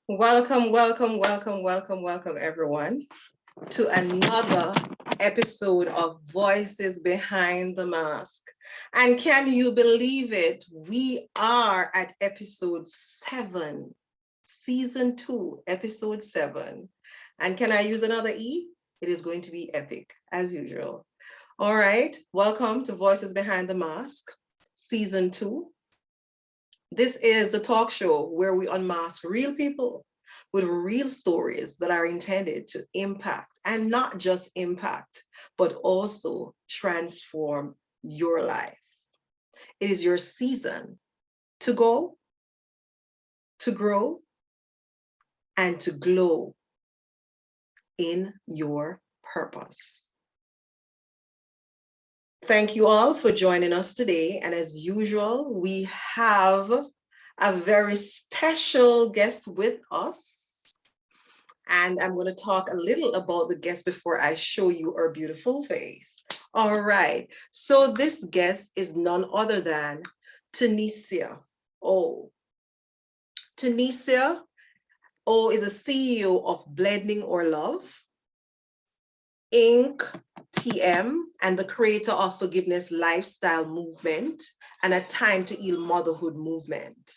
Welcome, welcome, welcome, welcome, welcome, everyone, to another episode of Voices Behind the Mask. And can you believe it? We are at episode 7, season 2, episode 7. And can I use another E? It is going to be epic, as usual. All right, welcome to Voices Behind the Mask, season 2. This is a talk show where we unmask real people with real stories that are intended to impact, and not just impact, but also transform your life. It is your season to go, to grow, and to glow in your purpose. Thank you all for joining us today. And as usual, we have a very special guest with us. And I'm going to talk a little about the guest before I show you her beautiful face. All right. So this guest is none other than Tanisha O. Tanisha O is a CEO of Blending or Love Inc. TM, and the creator of Forgiveness Lifestyle Movement and a Time to Heal Motherhood movement.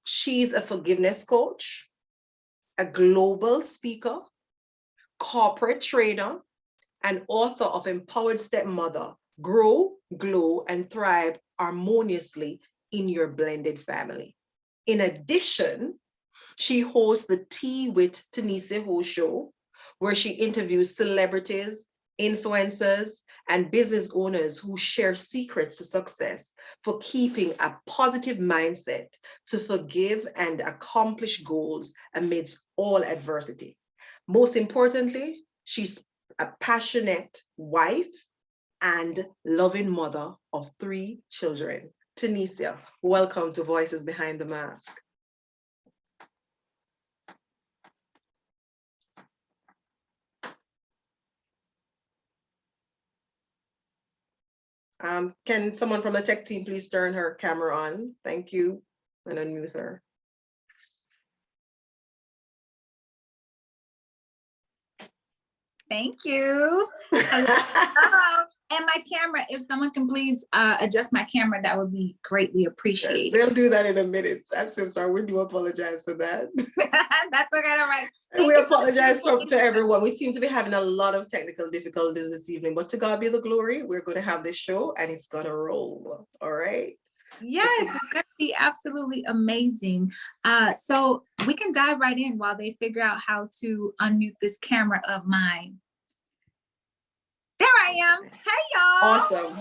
She's a forgiveness coach, a global speaker, corporate trainer, and author of Empowered Stepmother, Grow, Glow, and Thrive Harmoniously in Your Blended Family. In addition, she hosts the Tea with Tanisha Ho show, where she interviews celebrities, influencers, and business owners who share secrets to success for keeping a positive mindset to forgive and accomplish goals amidst all adversity. Most importantly, she's a passionate wife and loving mother of 3 children. Tanisha, welcome to Voices Behind the Mask. Can someone from the tech team please turn her camera on? Thank you, and unmute her. Thank you. Hello. And my camera, if someone can please adjust my camera, that would be greatly appreciated. They'll do that in a minute. I'm so sorry. We do apologize for that. That's okay. All right. And we apologize to everyone. We seem to be having a lot of technical difficulties this evening, but to God be the glory. We're going to have this show and it's going to roll. All right. Yes, it's going to be absolutely amazing. So we can dive right in while they figure out how to unmute this camera of mine. There I am. Hey, y'all. Awesome.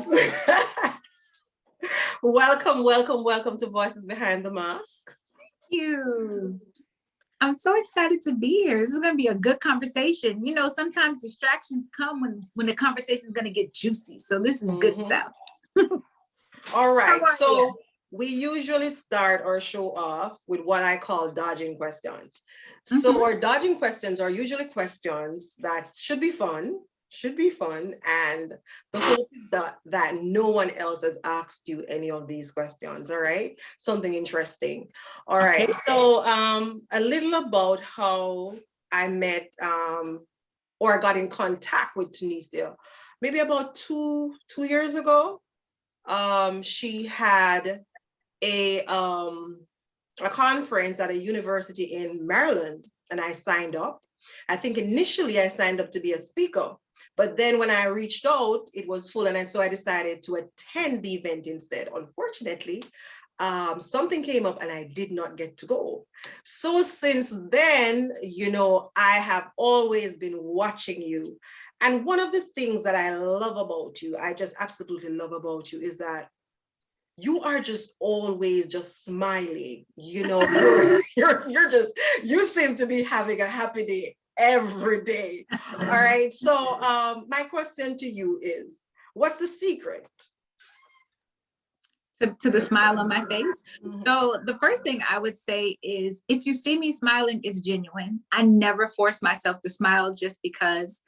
Welcome, welcome, welcome to Voices Behind the Mask. Thank you. I'm so excited to be here. This is going to be a good conversation. You know, sometimes distractions come when the conversation is going to get juicy. So this is good stuff. All right. So we usually start our show off with what I call dodging questions. So our dodging questions are usually questions that should be fun, and the hope is that no one else has asked you any of these questions. All right, something interesting. All right. Okay. So a little about how I met or got in contact with Tanisha. Maybe about two years ago. She had a conference at a university in Maryland, and I signed up. I think initially I signed up to be a speaker, but then when I reached out, it was full, and so I decided to attend the event instead. Unfortunately, something came up and I did not get to go. So since then, you know, I have always been watching you. And one of the things that I love about you, I just absolutely love about you, is that you are just always just smiling. You know, you're just, you seem to be having a happy day every day. All right. So my question to you is, what's the secret to the smile on my face? So the first thing I would say is, if you see me smiling, it's genuine. I never force myself to smile just because.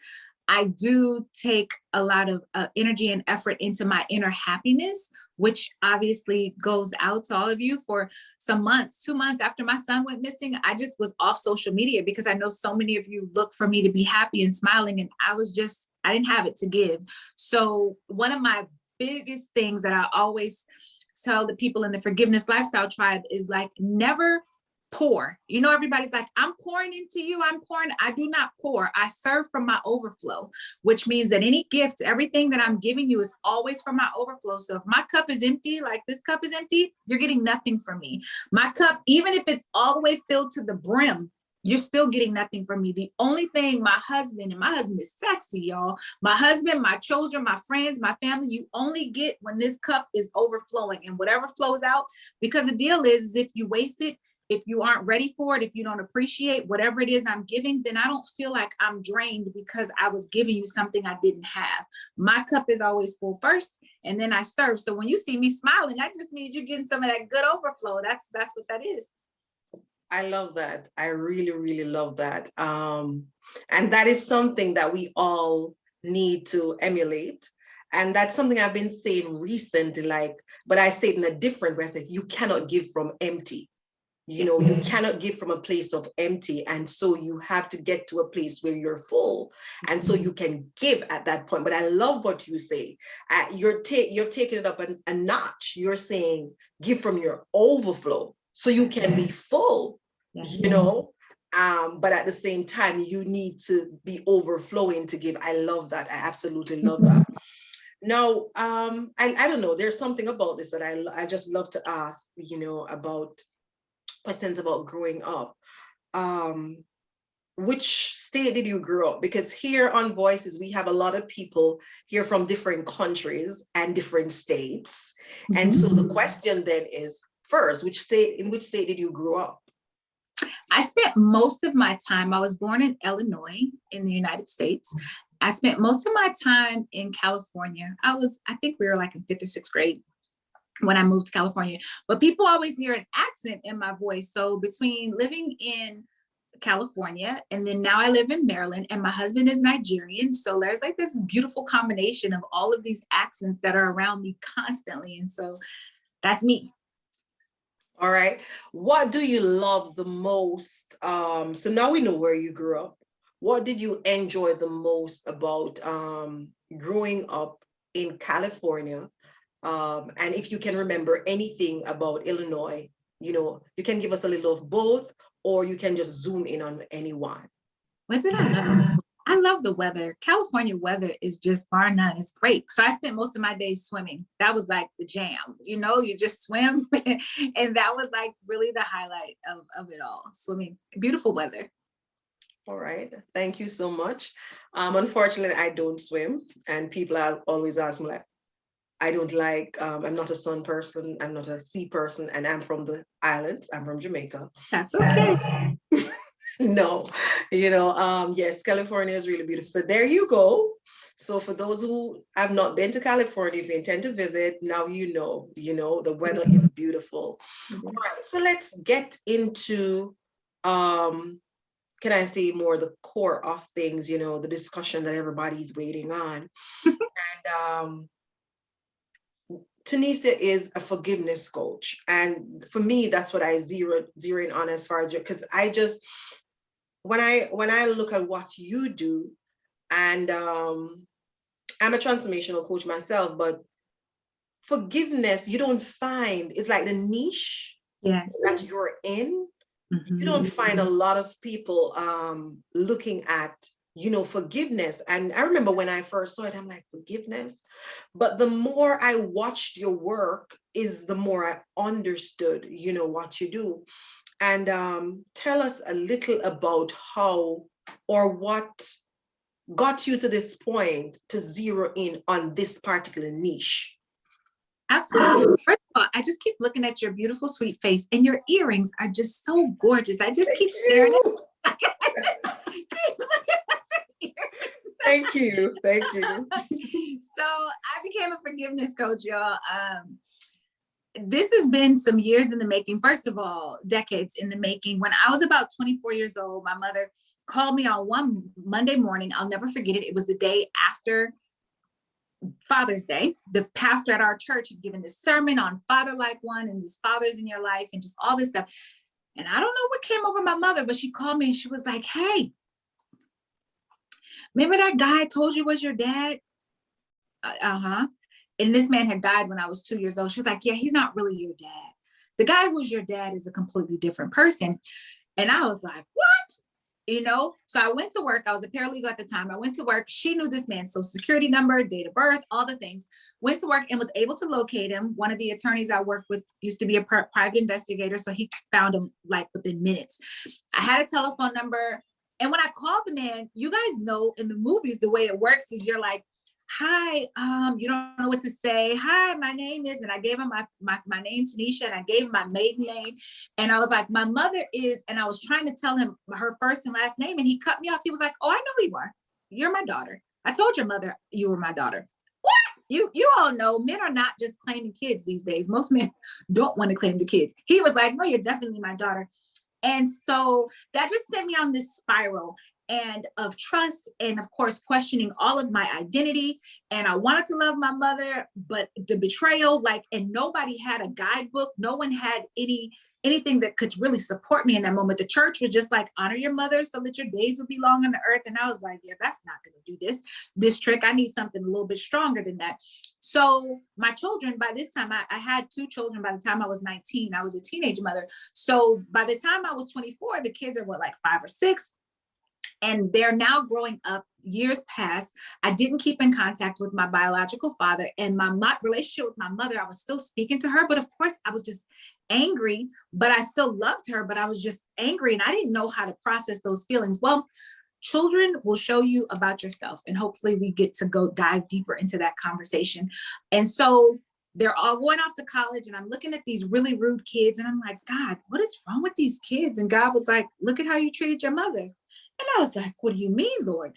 I do take a lot of energy and effort into my inner happiness, which obviously goes out to all of you. For some months, 2 months after my son went missing, I just was off social media because I know so many of you look for me to be happy and smiling, and I didn't have it to give. So one of my biggest things that I always tell the people in the Forgiveness Lifestyle Tribe is like, never pour. You know, everybody's like, I'm pouring into you, I'm pouring. I do not pour. I serve from my overflow, which means that any gift, everything that I'm giving you is always from my overflow. So if my cup is empty, like this cup is empty, you're getting nothing from me. My cup, even if it's all the way filled to the brim, you're still getting nothing from me. The only thing my husband, and my husband is sexy, y'all. My husband, my children, my friends, my family, you only get when this cup is overflowing, and whatever flows out, because the deal is if you waste it, if you aren't ready for it, if you don't appreciate whatever it is I'm giving, then I don't feel like I'm drained because I was giving you something I didn't have. My cup is always full first, and then I serve. So when you see me smiling, that just means you're getting some of that good overflow. That's what that is. I love that. I really, really love that. And that is something that we all need to emulate. And that's something I've been saying recently, like, but I say it in a different way. I said, you cannot give from empty. You know, you cannot give from a place of empty. And so you have to get to a place where you're full. And so you can give at that point. But I love what you say. You're taking it up a notch. You're saying, give from your overflow so you can be full, you know. But at the same time, you need to be overflowing to give. I love that. I absolutely love that. Now, I don't know, there's something about this that I just love to ask, you know, about questions about growing up. Which state did you grow up? Because here on Voices, we have a lot of people here from different countries and different states. And so the question then is, first, in which state did you grow up? I spent most of my time, I was born in Illinois in the United States. I spent most of my time in California. I think we were like in 5th or 6th grade when I moved to California, but people always hear an accent in my voice. So between living in California and then now I live in Maryland, and my husband is Nigerian. So there's like this beautiful combination of all of these accents that are around me constantly. And so that's me. All right. What do you love the most? So now we know where you grew up. What did you enjoy the most about growing up in California? And if you can remember anything about Illinois, you know, you can give us a little of both, or you can just zoom in on any one. What did I love? I love the weather. California weather is just bar none. It's great. So I spent most of my days swimming. That was like the jam, you know, you just swim. And that was like really the highlight of it all, swimming. Beautiful weather. All right. Thank you so much. Unfortunately, I don't swim. And people always ask me, like, I don't like, I'm not a sun person, I'm not a sea person, and I'm from the islands, I'm from Jamaica. That's okay. No, you know, yes, California is really beautiful. So there you go. So for those who have not been to California, if you intend to visit, now you know, the weather is beautiful. All right, so let's get into, can I say more the core of things, you know, the discussion that everybody's waiting on. And Tunisia is a forgiveness coach. And for me, that's what I zero in on as far as, because I just, when I look at what you do, and I'm a transformational coach myself, but forgiveness, you don't find, it's like the niche that you're in. You don't find a lot of people looking at, you know, forgiveness. And I remember when I first saw it, I'm like, forgiveness. But the more I watched your work is the more I understood, you know, what you do. And tell us a little about how or what got you to this point to zero in on this particular niche. Absolutely. First of all, I just keep looking at your beautiful, sweet face, and your earrings are just so gorgeous. I just keep staring at Thank you. Thank you. So I became a forgiveness coach, y'all. This has been some years in the making. First of all, decades in the making. When I was about 24 years old, my mother called me on one Monday morning. I'll never forget it. It was the day after Father's Day, the pastor at our church had given this sermon on father like one and just fathers in your life and just all this stuff. And I don't know what came over my mother, but she called me and she was like, hey, remember that guy I told you was your dad? Uh-huh. And this man had died when I was 2 years old. She was like, yeah, he's not really your dad. The guy who's your dad is a completely different person. And I was like, what? You know, so I went to work. I was a paralegal at the time. I went to work. She knew this man's social security number, date of birth, all the things. Went to work and was able to locate him. One of the attorneys I worked with used to be a private investigator. So he found him like within minutes. I had a telephone number. And when I called the man, you guys know in the movies, the way it works is you're like, hi, you don't know what to say. Hi, my name is, and I gave him my name, Tanisha, and I gave him my maiden name. And I was like, my mother is, and I was trying to tell him her first and last name, and he cut me off. He was like, oh, I know who you are. You're my daughter. I told your mother you were my daughter. What? You all know men are not just claiming kids these days. Most men don't want to claim the kids. He was like, no, you're definitely my daughter. And so that just sent me on this spiral and of trust, and of course questioning all of my identity. And I wanted to love my mother, but the betrayal, like, and nobody had a guidebook. No one had anything that could really support me in that moment. The church was just like, honor your mother so that your days will be long on the earth. And I was like, yeah, that's not going to do this trick. I need something a little bit stronger than that. So my children, by this time, I had 2 children. By the time I was 19, I was a teenage mother. So by the time I was 24, the kids are what, like 5 or 6. And they're now growing up. Years passed. I didn't keep in contact with my biological father, and my relationship with my mother, I was still speaking to her, but of course I was just angry, but I still loved her, but I was just angry and I didn't know how to process those feelings. Well, children will show you about yourself, and hopefully we get to go dive deeper into that conversation. And so they're all going off to college, and I'm looking at these really rude kids, and I'm like, God, what is wrong with these kids? And God was like, look at how you treated your mother. And I was like, what do you mean, Lord?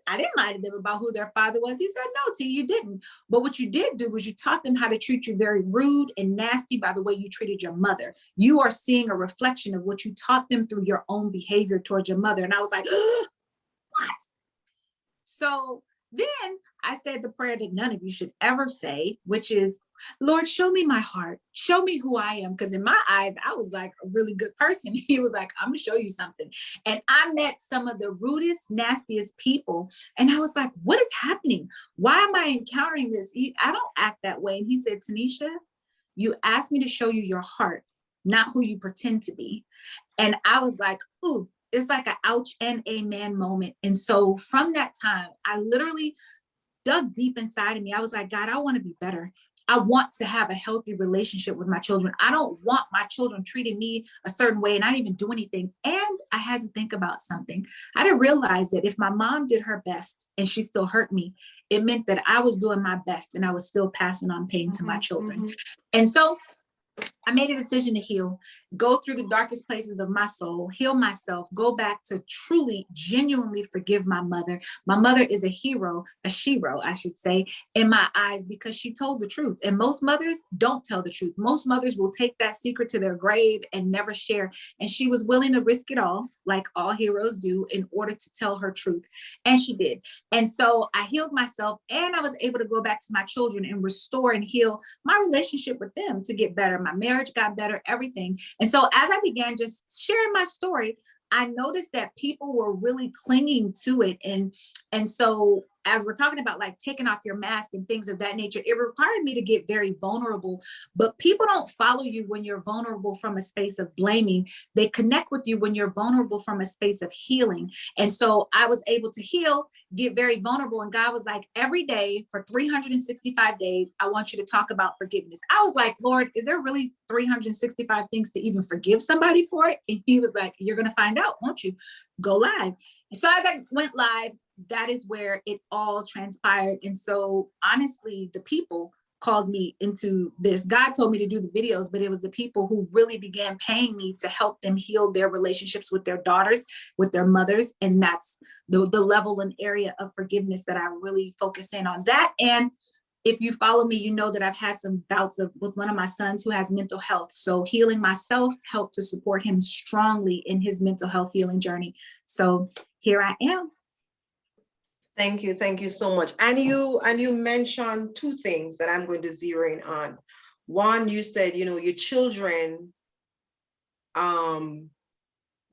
I didn't lie to them about who their father was. He said, no, T, you didn't. But what you did do was you taught them how to treat you very rude and nasty by the way you treated your mother. You are seeing a reflection of what you taught them through your own behavior towards your mother. And I was like, what? So then I said the prayer that none of you should ever say, which is, Lord, show me my heart. Show me who I am. Because in my eyes, I was like a really good person. He was like, I'm going to show you something. And I met some of the rudest, nastiest people. And I was like, what is happening? Why am I encountering this? I don't act that way. And he said, Tanisha, you asked me to show you your heart, not who you pretend to be. And I was like, ooh, it's like an ouch and amen moment. And so from that time, I literally dug deep inside of me. I was like, God, I want to be better. I want to have a healthy relationship with my children. I don't want my children treating me a certain way and I didn't even do anything. And I had to think about something. I didn't realize that if my mom did her best and she still hurt me, it meant that I was doing my best and I was still passing on pain to my children. And so I made a decision to heal, go through the darkest places of my soul, heal myself, go back to truly, genuinely forgive my mother. My mother is a hero, a shero, I should say, in my eyes, because she told the truth. And most mothers don't tell the truth. Most mothers will take that secret to their grave and never share. And she was willing to risk it all, like all heroes do, in order to tell her truth. And she did. And so I healed myself, and I was able to go back to my children and restore and heal my relationship with them to get better. My marriage got better, everything. And so as I began just sharing my story, I noticed that people were really clinging to it. And so as we're talking about like taking off your mask and things of that nature, it required me to get very vulnerable. But people don't follow you when you're vulnerable from a space of blaming. They connect with you when you're vulnerable from a space of healing. And so I was able to heal, get very vulnerable. And God was like, every day for 365 days, I want you to talk about forgiveness. I was like, Lord, is there really 365 things to even forgive somebody for it? And he was like, you're going to find out, won't you? Go live. And so as I went live, that is where it all transpired. And so honestly, the people called me into this. God told me to do the videos, but it was the people who really began paying me to help them heal their relationships with their daughters, with their mothers. And that's the level and area of forgiveness that I really focus in on that. And if you follow me, you know that I've had some bouts with one of my sons who has mental health. So healing myself helped to support him strongly in his mental health healing journey. So here I am. Thank you so much. And you mentioned two things that I'm going to zero in on. One, you said, your children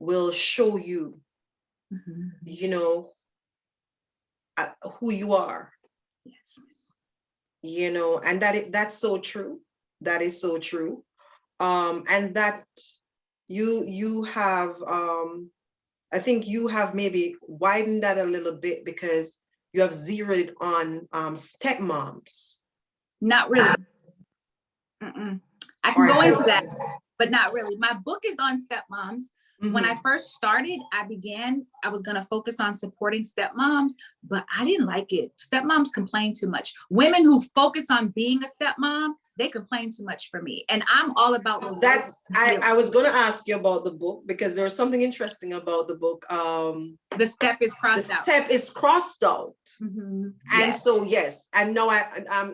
will show you, Mhm. you know, who you are, Yes. and that's so true. That is so true. And that you have I think you have maybe widened that a little bit because you have zeroed on stepmoms. Not really. Mm-mm. I All can right, go tell into us. that, but not really. My book is on stepmoms. When I Mhm. first started, I was going to focus on supporting stepmoms, but I didn't like it. Stepmoms complain too much. Women who focus on being a stepmom, they complain too much for me. And I'm all about results. That's I was going to ask you about the book because there was something interesting about the book. The step is The crossed out. step is crossed out. Mhm. And Yes. so, yes, and now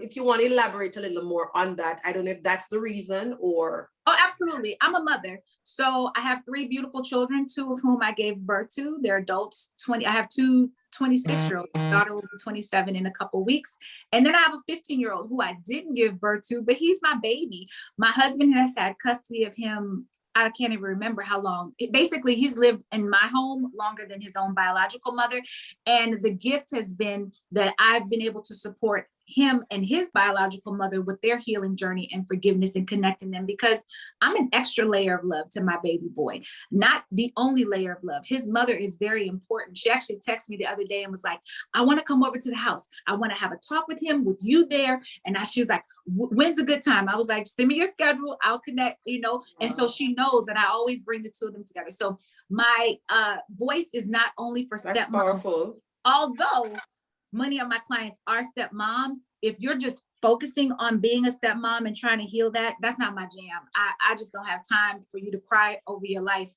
if you want to elaborate a little more on that, I don't know if that's the reason or. Oh, absolutely. I'm a mother. So I have 3 beautiful children, 2 of whom I gave birth to. They're adults. I have 2 26-year-olds. My daughter will be 27 in a couple of weeks. And then I have a 15-year-old who I didn't give birth to, but he's my baby. My husband has had custody of him. I can't even remember how long. Basically, he's lived in my home longer than his own biological mother. And the gift has been that I've been able to support him and his biological mother with their healing journey and forgiveness and connecting them, because I'm an extra layer of love to my baby boy, not the only layer of love. His mother is very important. She actually texted me the other day and was like, I want to come over to the house. I want to have a talk with him, with you there. And she was like, when's a good time? I was like, send me your schedule. I'll connect, And so she knows that I always bring the 2 of them together. So my voice is not only for That's stepmoms, powerful. although many of my clients are stepmoms. If you're just focusing on being a stepmom and trying to heal that, that's not my jam. I just don't have time for you to cry over your life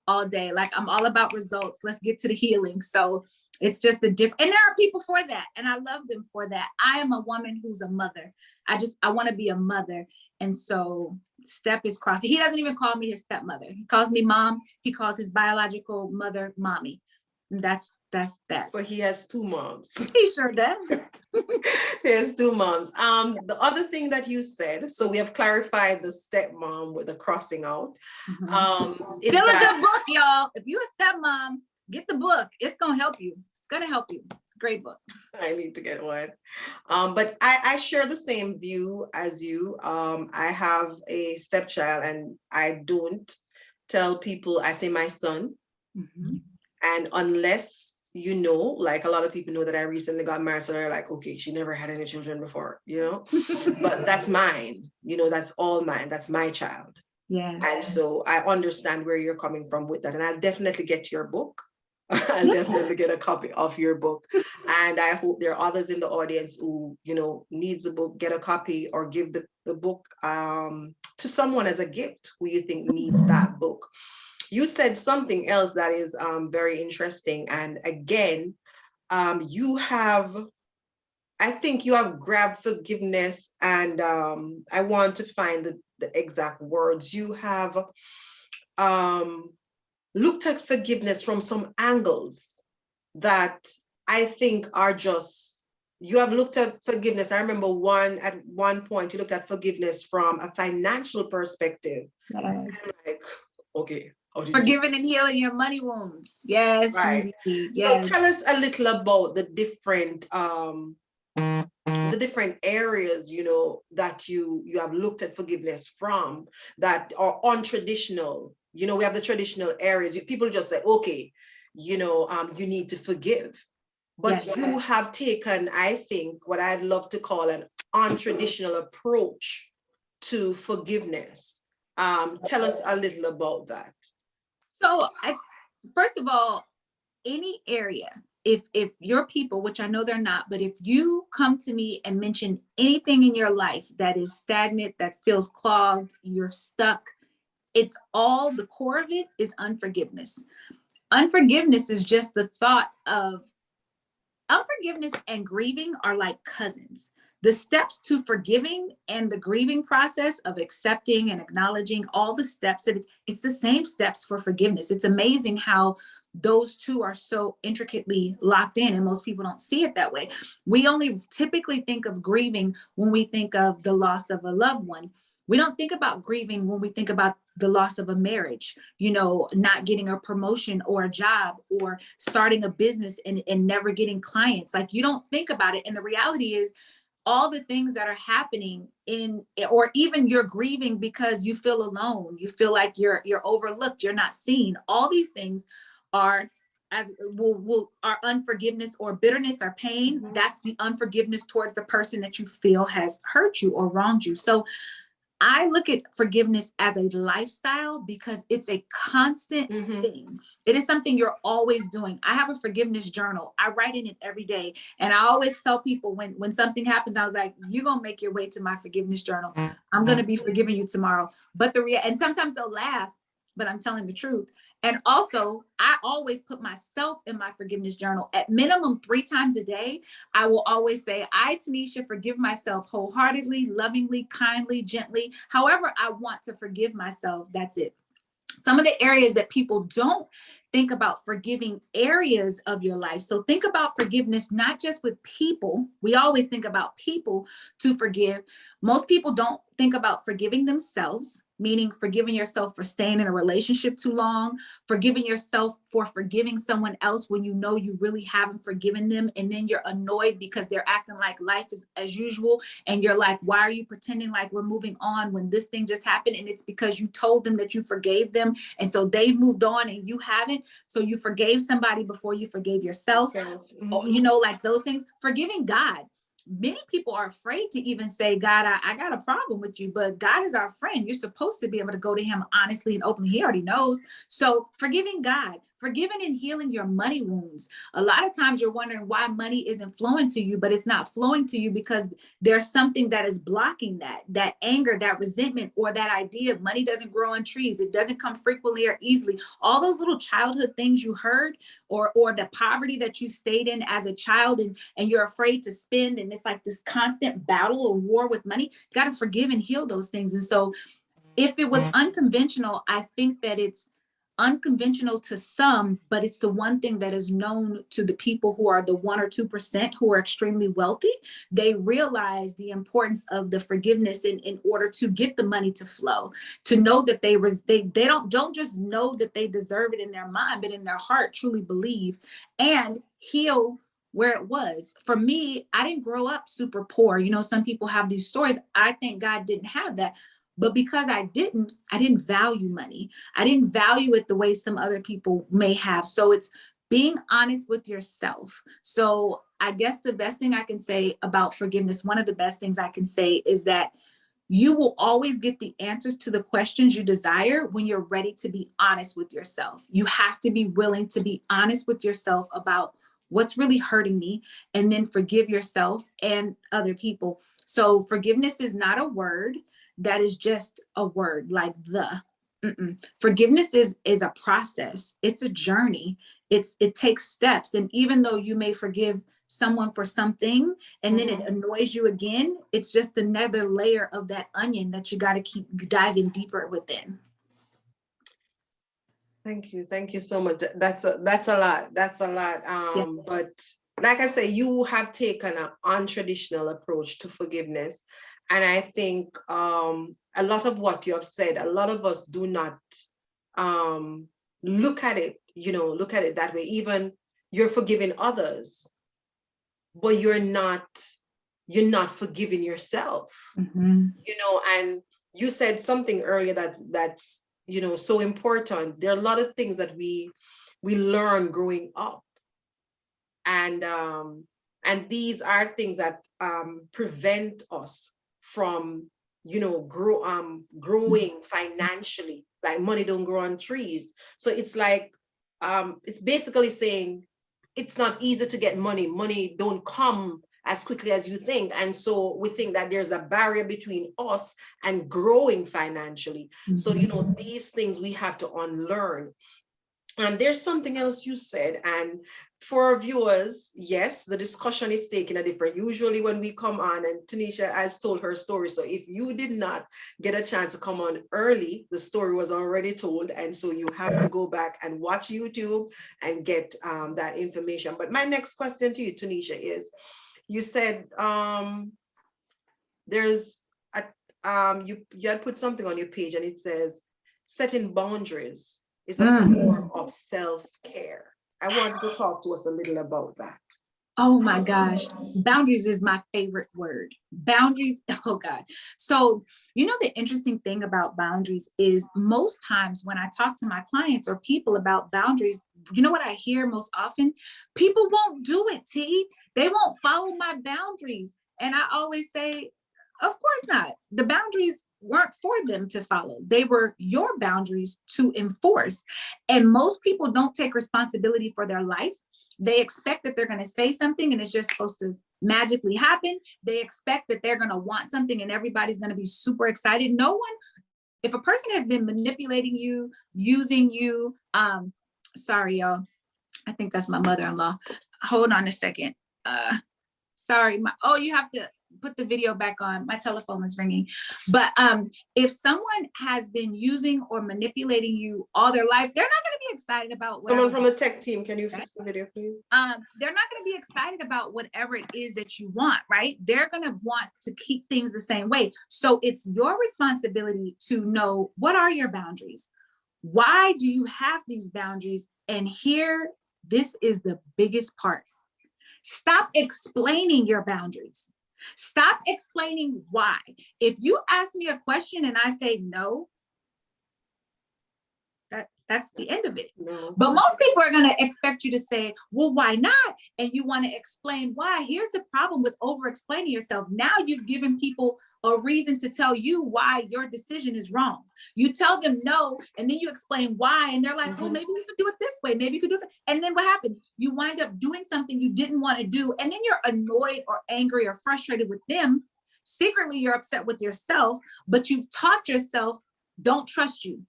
all day. Like, I'm all about results. Let's get to the healing. So it's just a different, and there are people for that. And I love them for that. I am a woman who's a mother. I want to be a mother. And so step is crossed. He doesn't even call me his stepmother. He calls me mom. He calls his biological mother mommy. And that's that. So he has 2 moms. He sure does. He has 2 moms. The other thing that you said, so we have clarified the stepmom with the crossing out. Is Still a that good book, y'all. If you're a stepmom, get the book. It's gonna help you. It's gonna help you. It's a great book. I need to get one. But I share the same view as you. I have a stepchild and I don't tell people, I say my son. Mhm. And unless like a lot of people know that I recently got married, so they're like, okay, she never had any children before, but that's mine, that's all mine, that's my child. Yes. And so I understand where you're coming from with that. And I'll definitely get your book. I'll definitely get a copy of your book. And I hope there are others in the audience who, needs a book, get a copy or give the book to someone as a gift who you think needs that book. You said something else that is very interesting. And again, I think you have grabbed forgiveness, and I want to find the exact words. You have looked at forgiveness from some angles that I think are just, you have looked at forgiveness. I remember at one point you looked at forgiveness from a financial perspective. Yes. Like, okay, Forgiving and healing your money wounds. Yes, right. indeed. So Yes. tell us a little about the different areas, that you have looked at forgiveness from that are untraditional. We have the traditional areas. People just say, okay, you need to forgive. But Yes. you have taken, I think, what I'd love to call an untraditional approach to forgiveness. Tell us a little about that. So first of all, any area, if your people, which I know they're not, but if you come to me and mention anything in your life that is stagnant, that feels clogged, you're stuck, it's all, the core of it is unforgiveness. Unforgiveness is just the thought of, unforgiveness and grieving are like cousins. The steps to forgiving and the grieving process of accepting and acknowledging all the steps, that it's the same steps for forgiveness. It's amazing how those two are so intricately locked in, and most people don't see it that way. We only typically think of grieving when we think of the loss of a loved one. We don't think about grieving when we think about the loss of a marriage, you know, not getting a promotion or a job, or starting a business and never getting clients. Like, you don't think about it. And the reality is, all the things that are happening in, or even you're grieving because you feel alone, you feel like you're overlooked, you're not seen. All these things are, as will our unforgiveness or bitterness or pain. That's the unforgiveness towards the person that you feel has hurt you or wronged you. So I look at forgiveness as a lifestyle because it's a constant thing. It is something you're always doing. I have a forgiveness journal. I write in it every day. And I always tell people when something happens, I was like, you're going to make your way to my forgiveness journal. I'm going to be forgiving you tomorrow. But and sometimes they'll laugh, but I'm telling the truth. And also, I always put myself in my forgiveness journal at minimum 3 times a day. I will always say, I, Tanisha, forgive myself wholeheartedly, lovingly, kindly, gently, however I want to forgive myself. That's it. Some of the areas that people don't think about forgiving areas of your life. So think about forgiveness, not just with people. We always think about people to forgive. Most people don't think about forgiving themselves, meaning forgiving yourself for staying in a relationship too long, forgiving yourself for forgiving someone else when you know you really haven't forgiven them. And then you're annoyed because they're acting like life is as usual. And you're like, why are you pretending like we're moving on when this thing just happened? And it's because you told them that you forgave them. And so they've moved on and you haven't. So you forgave somebody before you forgave yourself. Or, you know, like those things. Forgiving God. Many people are afraid to even say, God, I got a problem with you, but God is our friend. You're supposed to be able to go to him honestly and openly. He already knows. So forgiving God, forgiving and healing your money wounds. A lot of times you're wondering why money isn't flowing to you, but it's not flowing to you because there's something that is blocking that anger, that resentment, or that idea of money doesn't grow on trees. It doesn't come frequently or easily. All those little childhood things you heard, or the poverty that you stayed in as a child, and you're afraid to spend. And it's like this constant battle or war with money. You got to forgive and heal those things. And so if it was unconventional, I think that it's unconventional to some, but it's the one thing that is known to the people who are the 1 or 2% who are extremely wealthy. They realize the importance of the forgiveness in order to get the money to flow, to know that they don't just know that they deserve it in their mind, but in their heart truly believe and heal where it was. For me, I didn't grow up super poor. You know, some people have these stories. I thank God didn't have that. But because I didn't value money. I didn't value it the way some other people may have. So it's being honest with yourself. So I guess the best thing I can say about forgiveness, one of the best things I can say is that you will always get the answers to the questions you desire when you're ready to be honest with yourself. You have to be willing to be honest with yourself about what's really hurting me, and then forgive yourself and other people. So forgiveness is not a word that is just a word like the. Forgiveness is a process. It's a journey. It takes steps. And even though you may forgive someone for something and then it annoys you again, it's just another layer of that onion that you got to keep diving deeper within. Thank you. Thank you so much. That's a lot. That's a lot. Yeah. But like I say, you have taken an untraditional approach to forgiveness. And I think a lot of what you have said, a lot of us do not look at it that way. Even you're forgiving others, but you're not forgiving yourself. And you said something earlier that's so important. There are a lot of things that we learn growing up, and these are things that prevent us from growing financially. Like money don't grow on trees. So it's like it's basically saying it's not easy to get money don't come as quickly as you think. And so we think that there's a barrier between us and growing financially. So these things we have to unlearn. And there's something else you said, and for our viewers, yes, the discussion is taking a different. Usually when we come on, and Tanisha has told her story, so if you did not get a chance to come on early, the story was already told, and so you have to go back and watch YouTube and get that information. But my next question to you, Tanisha, is you said there's a you had put something on your page and it says setting boundaries is a form of self-care. I want you to talk to us a little about that. Oh my gosh, boundaries is my favorite word. Boundaries, oh God. So, you know, the interesting thing about boundaries is most times when I talk to my clients or people about boundaries, you know what I hear most often? People won't do it, T. They won't follow my boundaries. And I always say, of course not. The boundaries weren't for them to follow. They were your boundaries to enforce. And most people don't take responsibility for their life. They expect that they're going to say something and it's just supposed to magically happen. They expect that they're going to want something and everybody's going to be super excited. No one, if a person has been manipulating you, using you, sorry, y'all. I think that's my mother-in-law. Hold on a second. Sorry, you have to put the video back on. My telephone is ringing. But if someone has been using or manipulating you all their life, they're not going to be excited about whatever. Someone from the tech team, can you fix the video, please? They're not going to be excited about whatever it is that you want, right? They're going to want to keep things the same way. So it's your responsibility to know, what are your boundaries? Why do you have these boundaries? And here, this is the biggest part. Stop explaining your boundaries. Stop explaining why. If you ask me a question and I say no, that's the end of it. No. But most people are going to expect you to say, well, why not? And you want to explain why. Here's the problem with over explaining yourself. Now you've given people a reason to tell you why your decision is wrong. You tell them no, and then you explain why. And they're like, well, maybe we could do it this way. Maybe you could do it. And then what happens? You wind up doing something you didn't want to do. And then you're annoyed or angry or frustrated with them. Secretly, you're upset with yourself, but you've taught yourself, don't trust you.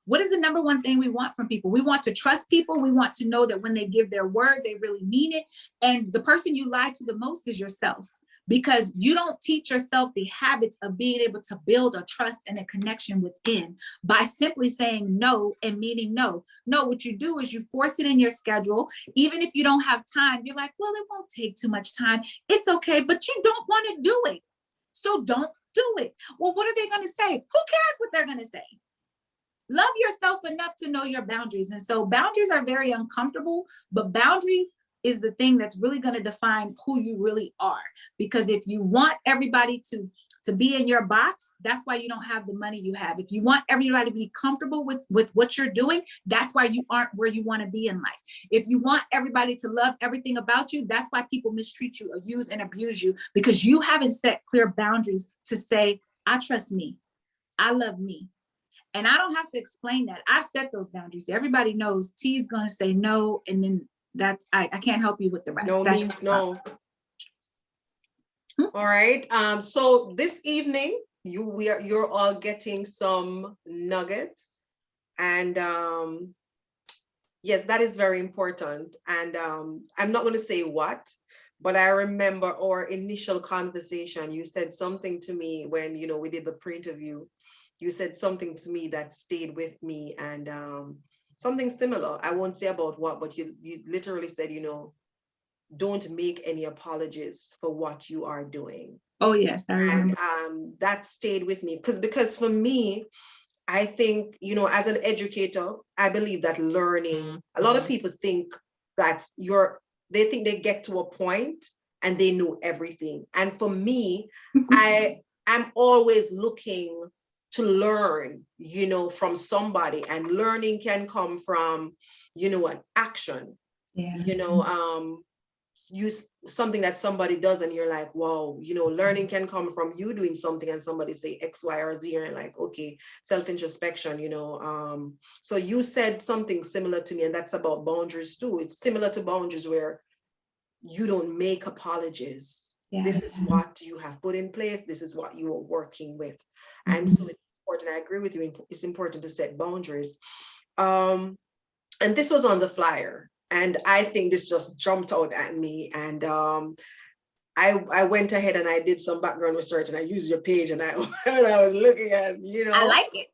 What is the number one thing we want from people? We want to trust people. We want to know that when they give their word, they really mean it. And the person you lie to the most is yourself, because you don't teach yourself the habits of being able to build a trust and a connection within by simply saying no and meaning no. No, what you do is you force it in your schedule. Even if you don't have time, you're like, well, it won't take too much time. It's okay, but you don't want to do it. So don't do it. Well, what are they going to say? Who cares what they're going to say? Love yourself enough to know your boundaries. And so boundaries are very uncomfortable, but boundaries is the thing that's really going to define who you really are. Because if you want everybody to be in your box, that's why you don't have the money you have. If you want everybody to be comfortable with what you're doing, that's why you aren't where you want to be in life. If you want everybody to love everything about you, that's why people mistreat you or use and abuse you, because you haven't set clear boundaries to say, I trust me, I love me. And I don't have to explain that. I've set those boundaries. Everybody knows T's gonna say no, and then that's I can't help you with the rest. No means no. All right. So this evening, you're all getting some nuggets, and yes, that is very important. And I'm not going to say what, but I remember our initial conversation. You said something to me when we did the pre-interview. You said something to me that stayed with me, and something similar. I won't say about what, but you literally said, don't make any apologies for what you are doing. Oh, yes. I remember. And that stayed with me because for me, I think, as an educator, I believe that learning, a lot of people think that they think they get to a point and they know everything. And for me, I'm always looking to learn, from somebody, and learning can come from, an action, use something that somebody does and you're like, wow, learning can come from you doing something and somebody say X, Y, or Z, and like, okay, self-introspection, so you said something similar to me, and that's about boundaries too. It's similar to boundaries where you don't make apologies. Yeah. This is what you have put in place. This is what you are working with. And so it's important. I agree with you. It's important to set boundaries. and this was on the flyer. And I think this just jumped out at me. And I went ahead and I did some background research and I used your page and I, and I was looking at, I like it.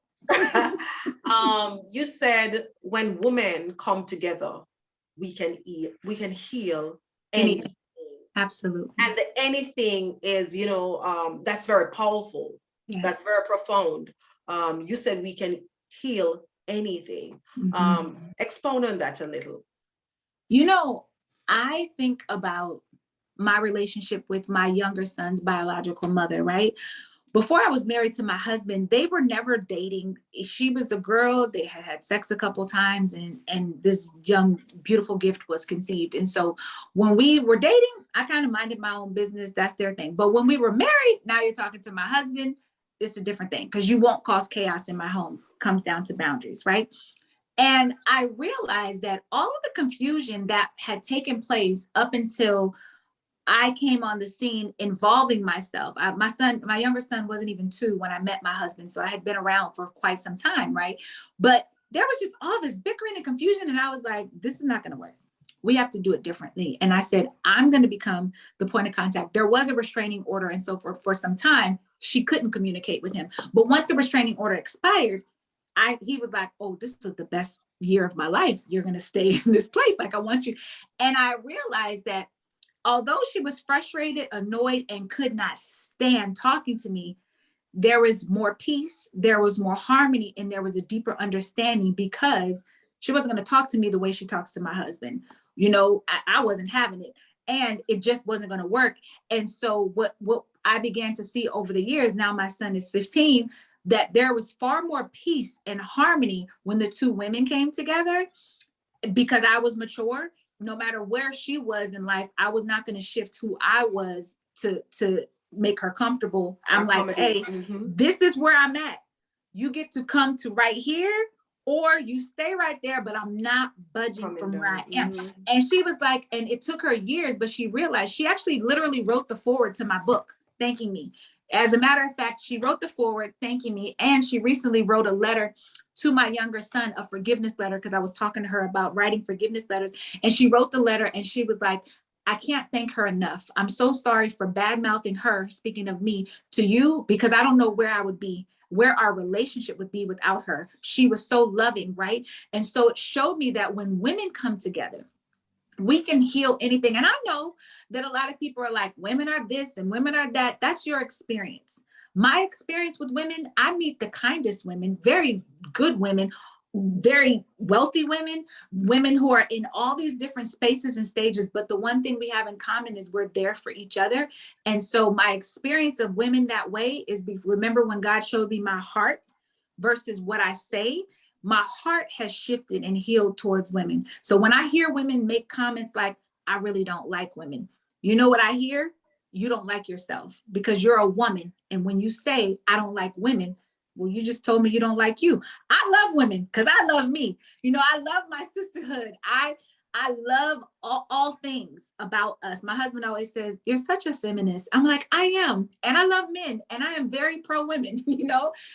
You said when women come together, we can heal anything. Absolutely. And the anything is, that's very powerful. Yes. That's very profound. You said we can heal anything. Expound on that a little. I think about my relationship with my younger son's biological mother, right? Before I was married to my husband, they were never dating. She was a girl. They had had sex a couple times, and this young, beautiful gift was conceived. And so when we were dating, I kind of minded my own business. That's their thing. But when we were married, now you're talking to my husband, it's a different thing because you won't cause chaos in my home. Comes down to boundaries, right? And I realized that all of the confusion that had taken place up until I came on the scene involving myself. My younger son wasn't even 2 when I met my husband. So I had been around for quite some time, right? But there was just all this bickering and confusion. And I was like, this is not going to work. We have to do it differently. And I said, I'm going to become the point of contact. There was a restraining order. And so for some time, she couldn't communicate with him. But once the restraining order expired, he was like, oh, this was the best year of my life. You're going to stay in this place. Like, I want you. And I realized that although she was frustrated, annoyed, and could not stand talking to me, there was more peace, there was more harmony, and there was a deeper understanding because she wasn't going to talk to me the way she talks to my husband. I wasn't having it, and it just wasn't going to work. And so what I began to see over the years, now my son is 15, that there was far more peace and harmony when the 2 women came together because I was mature. No matter where she was in life, I was not going to shift who I was to make her comfortable. I'm like, hey, this is where I'm at. You get to come to right here, or you stay right there, but I'm not budging from where I am. And she was like, and it took her years, but she realized she actually literally wrote the foreword to my book, thanking me. As a matter of fact, she wrote the foreword thanking me. And she recently wrote a letter to my younger son, a forgiveness letter, because I was talking to her about writing forgiveness letters. And she wrote the letter and she was like, I can't thank her enough. I'm so sorry for bad mouthing her, speaking of me, to you, because I don't know where I would be, where our relationship would be without her. She was so loving, right? And so it showed me that when women come together, we can heal anything. And I know that a lot of people are like, women are this and women are that. That's your experience. My experience with women, I meet the kindest women, very good women, very wealthy women, women who are in all these different spaces and stages. But the one thing we have in common is we're there for each other. And so my experience of women that way is, remember when God showed me my heart versus what I say, my heart has shifted and healed towards women. So when I hear women make comments like, I really don't like women, you know what I hear? You don't like yourself because you're a woman. And when you say, I don't like women, well, you just told me you don't like you. I love women because I love me. I love my sisterhood. I love all things about us. My husband always says, you're such a feminist. I'm like, I am. And I love men and I am very pro women,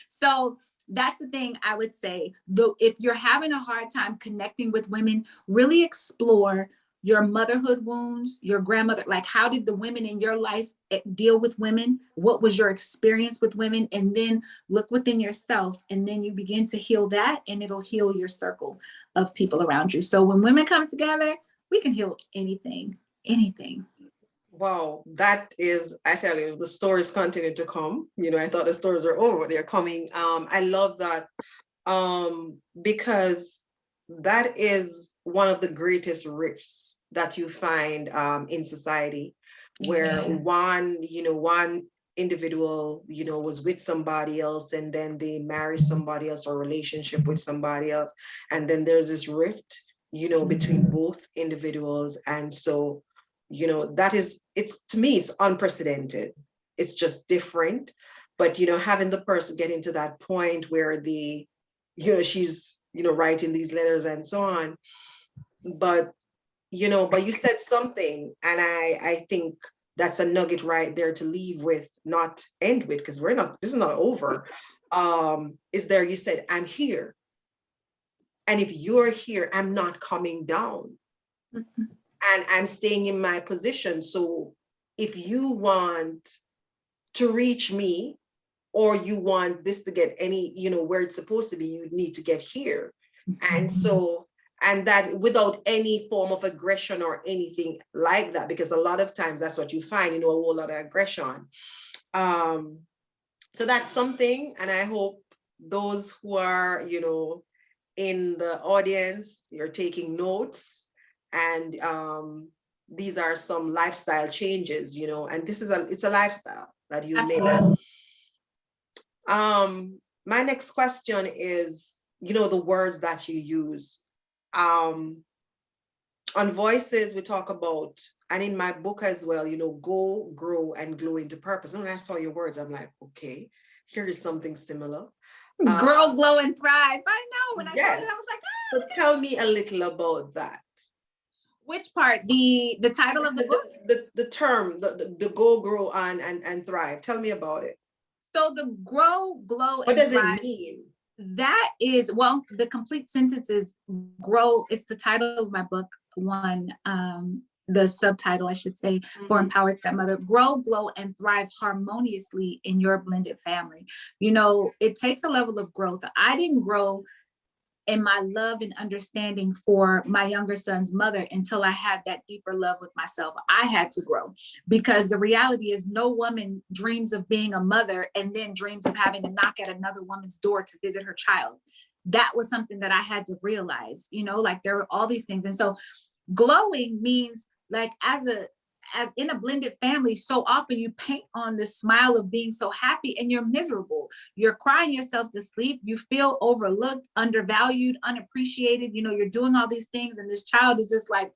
So that's the thing I would say. Though, if you're having a hard time connecting with women, really explore your motherhood wounds, your grandmother, like how did the women in your life deal with women? What was your experience with women? And then look within yourself, and then you begin to heal that, and it'll heal your circle of people around you. So when women come together, we can heal anything. Wow, that is, I tell you, the stories continue to come. I thought the stories are over, they're coming. I love that because that is one of the greatest rifts that you find in society, where one individual, was with somebody else, and then they marry somebody else or relationship with somebody else. And then there's this rift, between both individuals. And so, to me, it's unprecedented. It's just different. But, having the person getting to that point where she's, writing these letters and so on. But you said something, and I think that's a nugget right there to leave with, not end with, because this is not over. You said, I'm here. And if you're here, I'm not coming down. Mhm. And I'm staying in my position. So if you want to reach me, or you want this to get any, where it's supposed to be, you need to get here. And so, and that without any form of aggression or anything like that, because a lot of times that's what you find, a whole lot of aggression. So that's something, and I hope those who are, in the audience, you're taking notes, and these are some lifestyle changes, and it's a lifestyle that you make. Absolutely. My next question is, the words that you use. On Voices, we talk about, and in my book as well, go, grow, and glow into purpose. And when I saw your words, I'm like, okay, here is something similar. Grow, glow, and thrive. I know. When I saw Yes. that, I was like, So tell me a little about that. which part? The title of the book? The term, the go, grow, and thrive. Tell me about it. So the grow, glow, What and does it thrive, mean? that is, well, the complete sentence is grow. It's the title of my book, one, the subtitle, I should say, for Empowered Stepmother. Grow, glow, and thrive harmoniously in your blended family. It takes a level of growth. I didn't grow in my love and understanding for my younger son's mother until I had that deeper love with myself. I had to grow, because the reality is no woman dreams of being a mother and then dreams of having to knock at another woman's door to visit her child. That was something that I had to realize, like there were all these things. And so glowing means, like, as in a blended family, so often you paint on this smile of being so happy and you're miserable. You're crying yourself to sleep. You feel overlooked, undervalued, unappreciated. You're doing all these things, and this child is just like,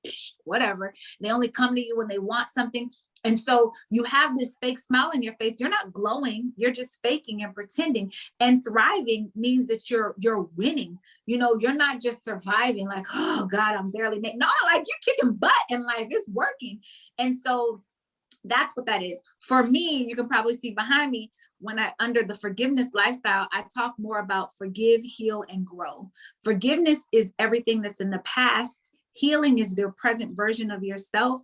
whatever. They only come to you when they want something. And so you have this fake smile on your face. You're not glowing. You're just faking and pretending. And thriving means that you're winning. You're not just surviving, like, oh God, I'm barely making. No, like, you're kicking butt in life. It's working. And so that's what that is. For me, you can probably see behind me, when under the forgiveness lifestyle, I talk more about forgive, heal, and grow. Forgiveness is everything that's in the past. Healing is the present version of yourself,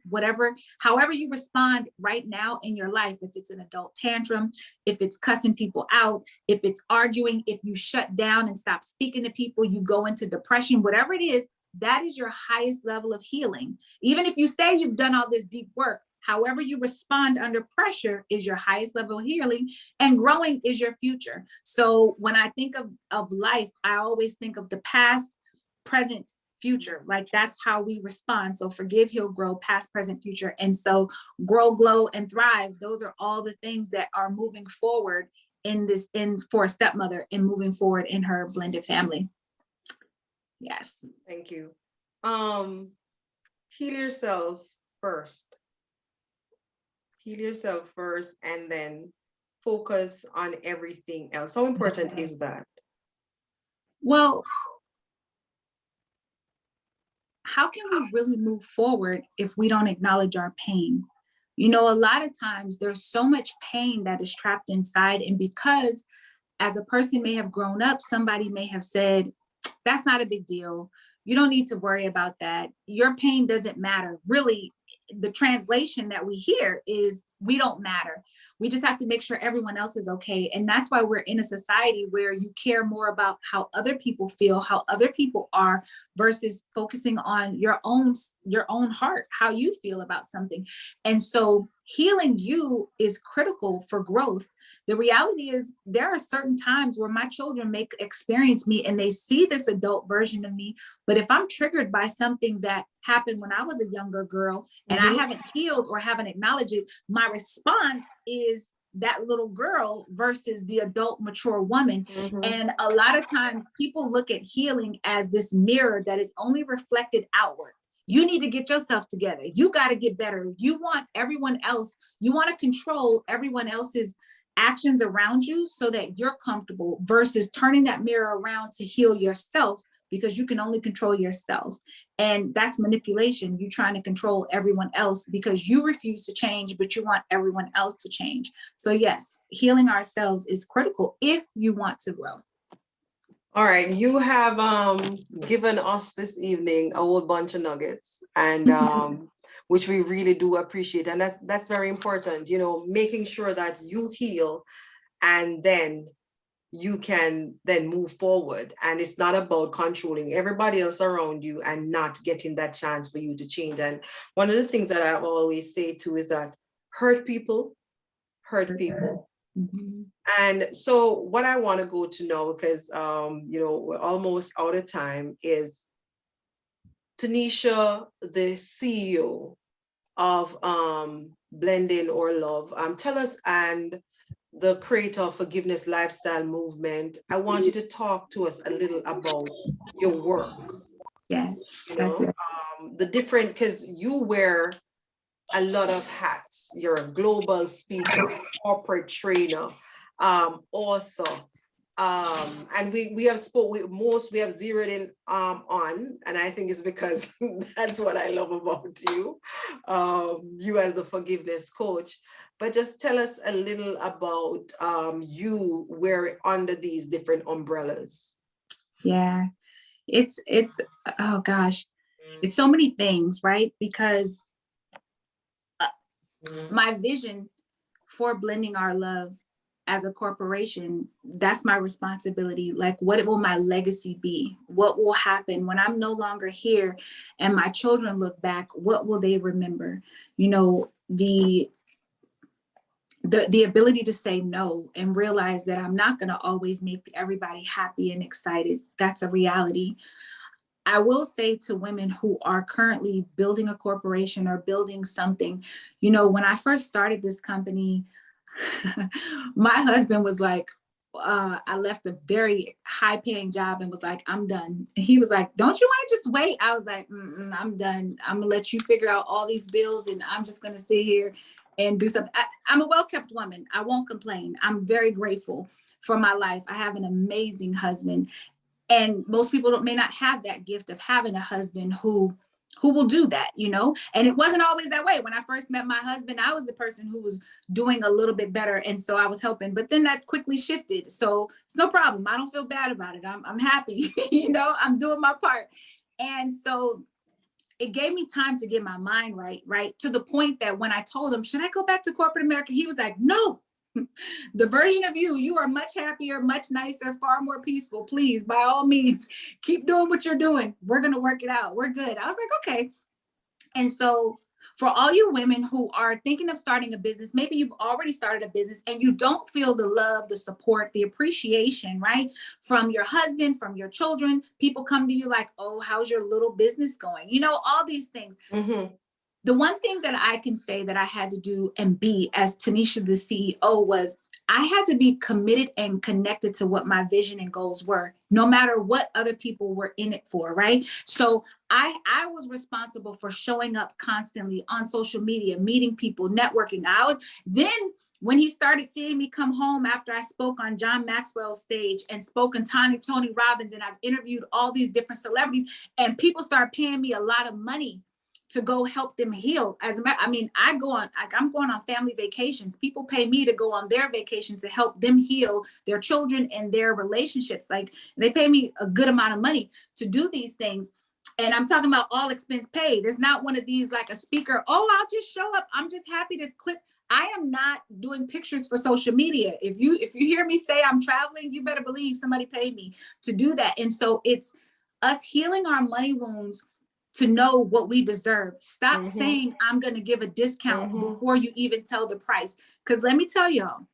however you respond right now in your life. If it's an adult tantrum, if it's cussing people out, if it's arguing, if you shut down and stop speaking to people, you go into depression, whatever it is, that is your highest level of healing. Even if you say you've done all this deep work, however you respond under pressure is your highest level of healing, and growing is your future. So when I think of life, I always think of the past, present, future. Like, that's how we respond. So forgive, heal, grow, past, present, future. And so grow, glow, and thrive. Those are all the things that are moving forward for a stepmother, and moving forward in her blended family. Yes. Thank you. Heal yourself first. Heal yourself first, and then focus on everything else. How important is that? Well, how can we really move forward if we don't acknowledge our pain? A lot of times there's so much pain that is trapped inside. And because as a person may have grown up, somebody may have said, that's not a big deal. You don't need to worry about that. Your pain doesn't matter. Really, the translation that we hear is, we don't matter. We just have to make sure everyone else is okay. And that's why we're in a society where you care more about how other people feel, how other people are, versus focusing on your own heart, how you feel about something. And so healing you is critical for growth. The reality is, there are certain times where my children may experience me and they see this adult version of me. But if I'm triggered by something that happened when I was a younger girl, and I haven't healed or haven't acknowledged it, my response is that little girl versus the adult mature woman. And a lot of times people look at healing as this mirror that is only reflected outward. You need to get yourself together. You got to get better. You want to control everyone else's actions around you so that you're comfortable, versus turning that mirror around to heal yourself, because you can only control yourself. And that's manipulation. You're trying to control everyone else because you refuse to change, but you want everyone else to change. So yes, healing ourselves is critical if you want to grow. All right, you have given us this evening a whole bunch of nuggets, and which we really do appreciate, and that's very important. You know, making sure that you heal, and then you can then move forward. And it's not about controlling everybody else around you and not getting that chance for you to change. And one of the things that I always say too is that hurt people hurt people. Mhm. And so what I want to go to now, because you know, we're almost out of time, is Tanisha, the CEO of Blending or Love. Tell us, and the creator of Forgiveness Lifestyle Movement. I want you to talk to us a little about your work, Yes, you that's know, it. the different, because you wear a lot of hats. You're a global speaker, corporate trainer, author. And we have spoke with most, we have zeroed in on, and I think it's because that's what I love about you, you as the forgiveness coach. But just tell us a little about you wearing under these different umbrellas. Yeah, it's oh gosh, it's so many things, right? Because my vision for Blending Our Love as a corporation, that's my responsibility. Like, what will my legacy be? What will happen when I'm no longer here and my children look back? What will they remember? You know, the ability to say no and realize that I'm not going to always make everybody happy and excited. That's a reality. I will say to women who are currently building a corporation or building something, you know, when I first started this company, my husband was like, I left a very high paying job and was like, I'm done. And he was like, don't you want to just wait? I was like, I'm done. I'm going to let you figure out all these bills and I'm just going to sit here and do something. I'm a well kept woman. I won't complain. I'm very grateful for my life. I have an amazing husband. And most people may not have that gift of having a husband who will do that, you know. And it wasn't always that way. When I first met my husband, I was the person who was doing a little bit better, and so I was helping, but then that quickly shifted. So it's no problem. I don't feel bad about it. I'm happy. You know, I'm doing my part. And so it gave me time to get my mind right, to the point that when I told him, should I go back to corporate America, he was like, no. The version of you are much happier, much nicer, far more peaceful. Please, by all means, keep doing what you're doing. We're going to work it out. We're good. I was like, okay. And so for all you women who are thinking of starting a business, maybe you've already started a business and you don't feel the love, the support, the appreciation, right? From your husband, from your children, people come to you like, oh, how's your little business going? You know, all these things. Mm-hmm. The one thing that I can say that I had to do and be as Tanisha, the CEO, was I had to be committed and connected to what my vision and goals were, no matter what other people were in it for, right? So I was responsible for showing up constantly on social media, meeting people, networking. Then when he started seeing me come home after I spoke on John Maxwell's stage and spoke on Tony Robbins, and I've interviewed all these different celebrities, and people started paying me a lot of money to go help them heal. I'm going on family vacations. People pay me to go on their vacation to help them heal their children and their relationships. Like, they pay me a good amount of money to do these things. And I'm talking about all expense paid. It's not one of these like a speaker, oh, I'll just show up. I'm just happy to click. I am not doing pictures for social media. If you hear me say I'm traveling, you better believe somebody paid me to do that. And so it's us healing our money wounds to know what we deserve. Stop Mm-hmm. saying I'm going to give a discount Mm-hmm. before you even tell the price. Because let me tell y'all,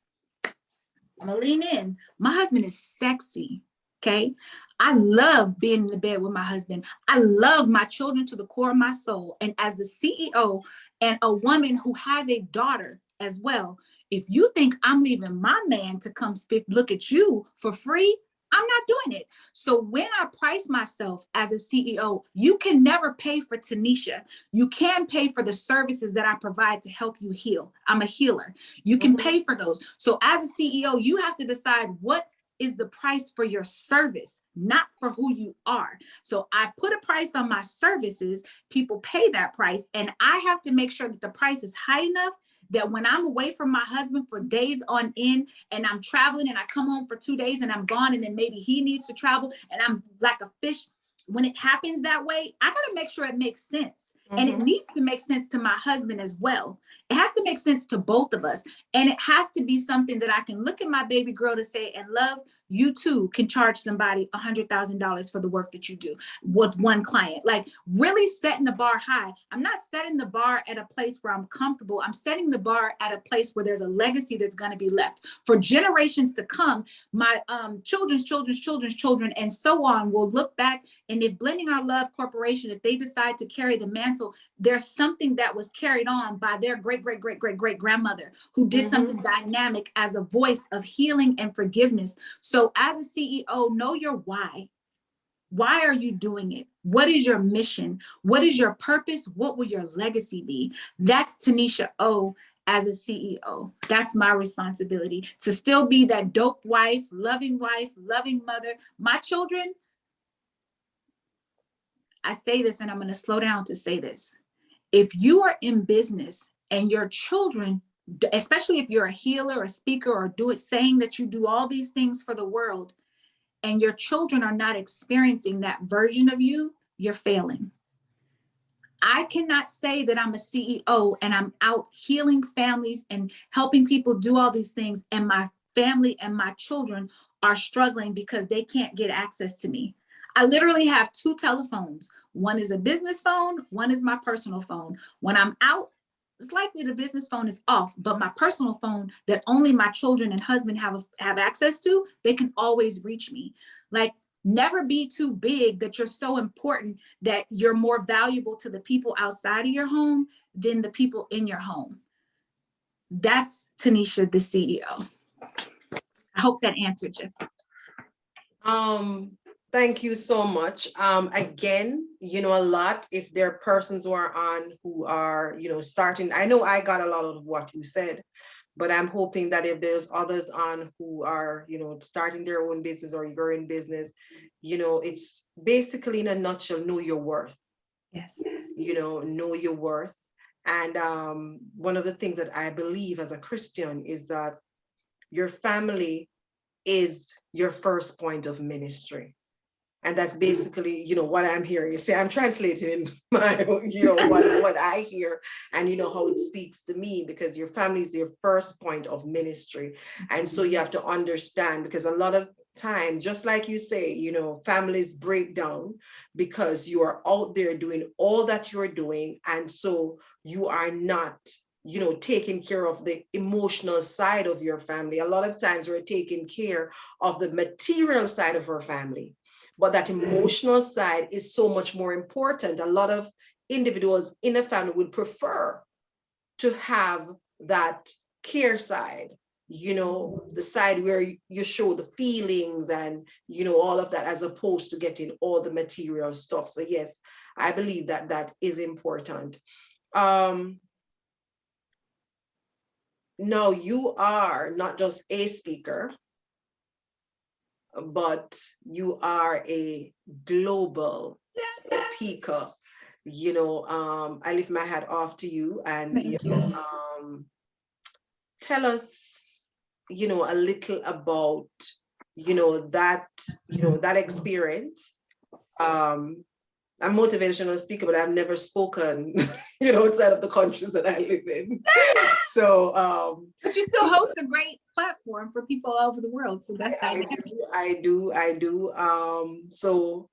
I'm going to lean in. My husband is sexy. Okay. I love being in the bed with my husband. I love my children to the core of my soul. And as the CEO and a woman who has a daughter as well, if you think I'm leaving my man to come look at you for free, I'm not doing it. So when I price myself as a CEO, you can never pay for Tanisha. You can pay for the services that I provide to help you heal. I'm a healer. You can pay for those. So as a CEO, you have to decide what is the price for your service, not for who you are. So I put a price on my services, people pay that price, and I have to make sure that the price is high enough that when I'm away from my husband for days on end, and I'm traveling and I come home for 2 days and I'm gone, and then maybe he needs to travel and I'm like a fish, when it happens that way, I got to make sure it makes sense. And it needs to make sense to my husband as well. It has to make sense to both of us. And it has to be something that I can look at my baby girl to say, and love, you too can charge somebody $100,000 for the work that you do with one client. Like really setting the bar high. I'm not setting the bar at a place where I'm comfortable. I'm setting the bar at a place where there's a legacy that's going to be left for generations to come. My children's children, and so on will look back. And if Blending Our Love Corporation, if they decide to carry the mantle, there's something that was carried on by their great grandmother who did something dynamic as a voice of healing and forgiveness. So as a CEO, know your why. Why are you doing it? What is your mission? What is your purpose? What will your legacy be? That's Tanisha O as a CEO. That's my responsibility, to still be that dope wife, loving mother. My children, I say this and I'm going to slow down to say this. If you are in business and your children, especially if you're a healer, a speaker, or saying that you do all these things for the world, and your children are not experiencing that version of you, you're failing. I cannot say that I'm a CEO and I'm out healing families and helping people do all these things, and my family and my children are struggling because they can't get access to me. I literally have 2 telephones. One is a business phone, one is my personal phone. When I'm out, it's likely the business phone is off, but my personal phone that only my children and husband have access to, they can always reach me. Like, never be too big that you're so important that you're more valuable to the people outside of your home than the people in your home. That's Tanisha, the CEO. I hope that answered you. Thank you so much. Again, a lot, if there are persons who are on who are, starting, I know I got a lot of what you said, but I'm hoping that if there's others on who are, starting their own business, or if you're in business, it's basically, in a nutshell, know your worth. Yes. Know your worth. And one of the things that I believe as a Christian is that your family is your first point of ministry. And that's basically, what I'm hearing. You see, I'm translating my, what I hear, and how it speaks to me, because your family is your first point of ministry. And so you have to understand, because a lot of times, just like you say, families break down because you are out there doing all that you're doing. And so you are not, taking care of the emotional side of your family. A lot of times we're taking care of the material side of our family, but that emotional side is so much more important. A lot of individuals in a family would prefer to have that care side, the side where you show the feelings and, all of that, as opposed to getting all the material stuff. So yes, I believe that that is important. Now, you are not just a speaker, but you are a global speaker. I lift my hat off to you, and tell us, a little about, that experience. I'm a motivational speaker, but I've never spoken, outside of the countries that I live in. So, but you still host a great platform for people all over the world. So that's dynamic. I do. So,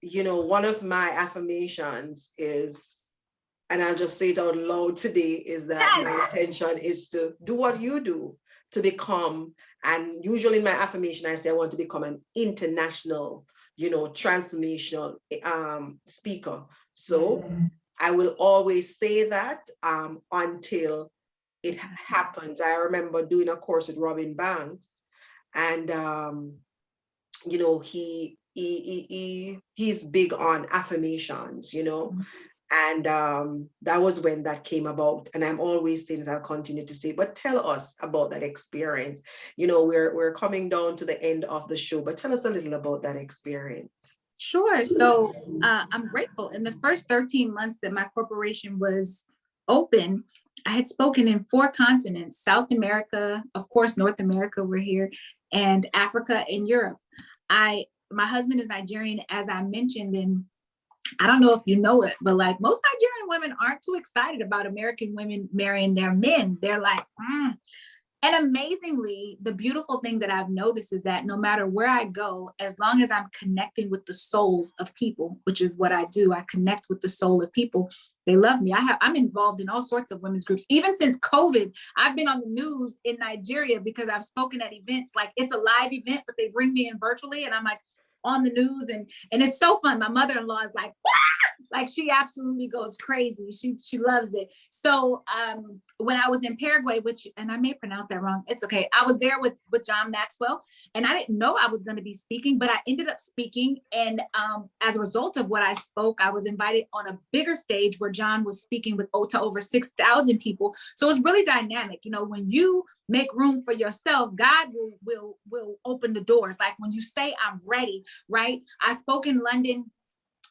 one of my affirmations is, and I'll just say it out loud today, is that my intention is to do what you do, to become, and usually in my affirmation, I say I want to become an international, transformational speaker. So I will always say that until it happens. I remember doing a course with Robin Banks, and he's big on affirmations, and that was when that came about. And I'm always saying that I'll continue to say, but tell us about that experience. We're coming down to the end of the show, but tell us a little about that experience. Sure. So I'm grateful. In the first 13 months that my corporation was open, I had spoken in 4 continents: South America, of course, North America, we're here, and Africa and Europe. My husband is Nigerian, as I mentioned, and I don't know if you know it, but like most Nigerian women aren't too excited about American women marrying their men. They're like, And amazingly, the beautiful thing that I've noticed is that no matter where I go, as long as I'm connecting with the souls of people, which is what I do, I connect with the soul of people. They love me. I'm involved in all sorts of women's groups. Even since COVID, I've been on the news in Nigeria because I've spoken at events. Like, it's a live event, but they bring me in virtually, and I'm like on the news, and it's so fun. My mother-in-law is like, like, she absolutely goes crazy. She loves it. So when I was in Paraguay, which, and I may pronounce that wrong, it's okay. I was there with John Maxwell, and I didn't know I was going to be speaking, but I ended up speaking. And as a result of what I spoke, I was invited on a bigger stage where John was speaking with to over 6,000 people. So it's really dynamic. You know, when you make room for yourself, God will open the doors. Like when you say, I'm ready, right? I spoke in London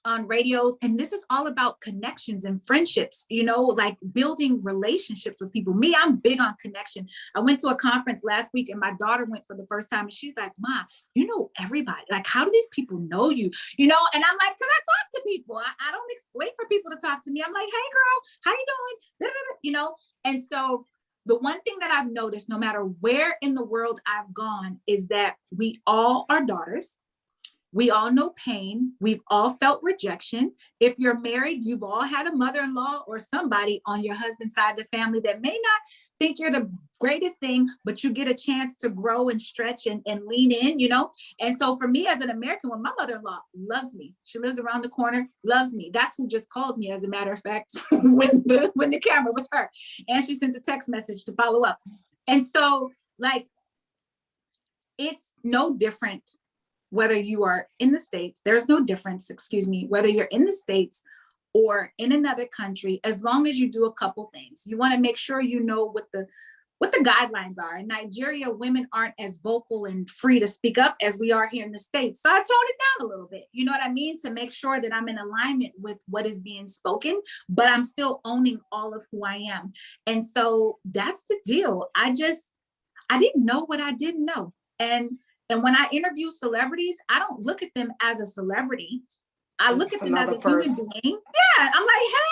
on radios, and this is all about connections and friendships, you know, like building relationships with people. Me, I'm big on connection. I went to a conference last week, and my daughter went for the first time, and she's like, Ma, you know everybody. Like, how do these people know you? You know, and I'm like, because I talk to people. I don't wait for people to talk to me. I'm like, hey girl, how you doing? You know, and so the one thing that I've noticed, no matter where in the world I've gone, is that we all are daughters. We all know pain. We've all felt rejection. If you're married, you've all had a mother-in-law or somebody on your husband's side of the family that may not think you're the greatest thing, but you get a chance to grow and stretch and lean in, you know? And so for me as an American, when my mother-in-law loves me, she lives around the corner, loves me. That's who just called me, as a matter of fact, when the camera was her. And she sent a text message to follow up. And so, like, it's no different whether you are in the States. There's no difference, excuse me, whether you're in the States or in another country, as long as you do a couple things. You want to make sure you know what the guidelines are. In Nigeria, women aren't as vocal and free to speak up as we are here in the States. So I toned it down a little bit, you know what I mean? To make sure that I'm in alignment with what is being spoken, but I'm still owning all of who I am. And so that's the deal. I didn't know what I didn't know. And when I interview celebrities, I don't look at them as a celebrity. I look at them as a human being. Yeah, I'm like,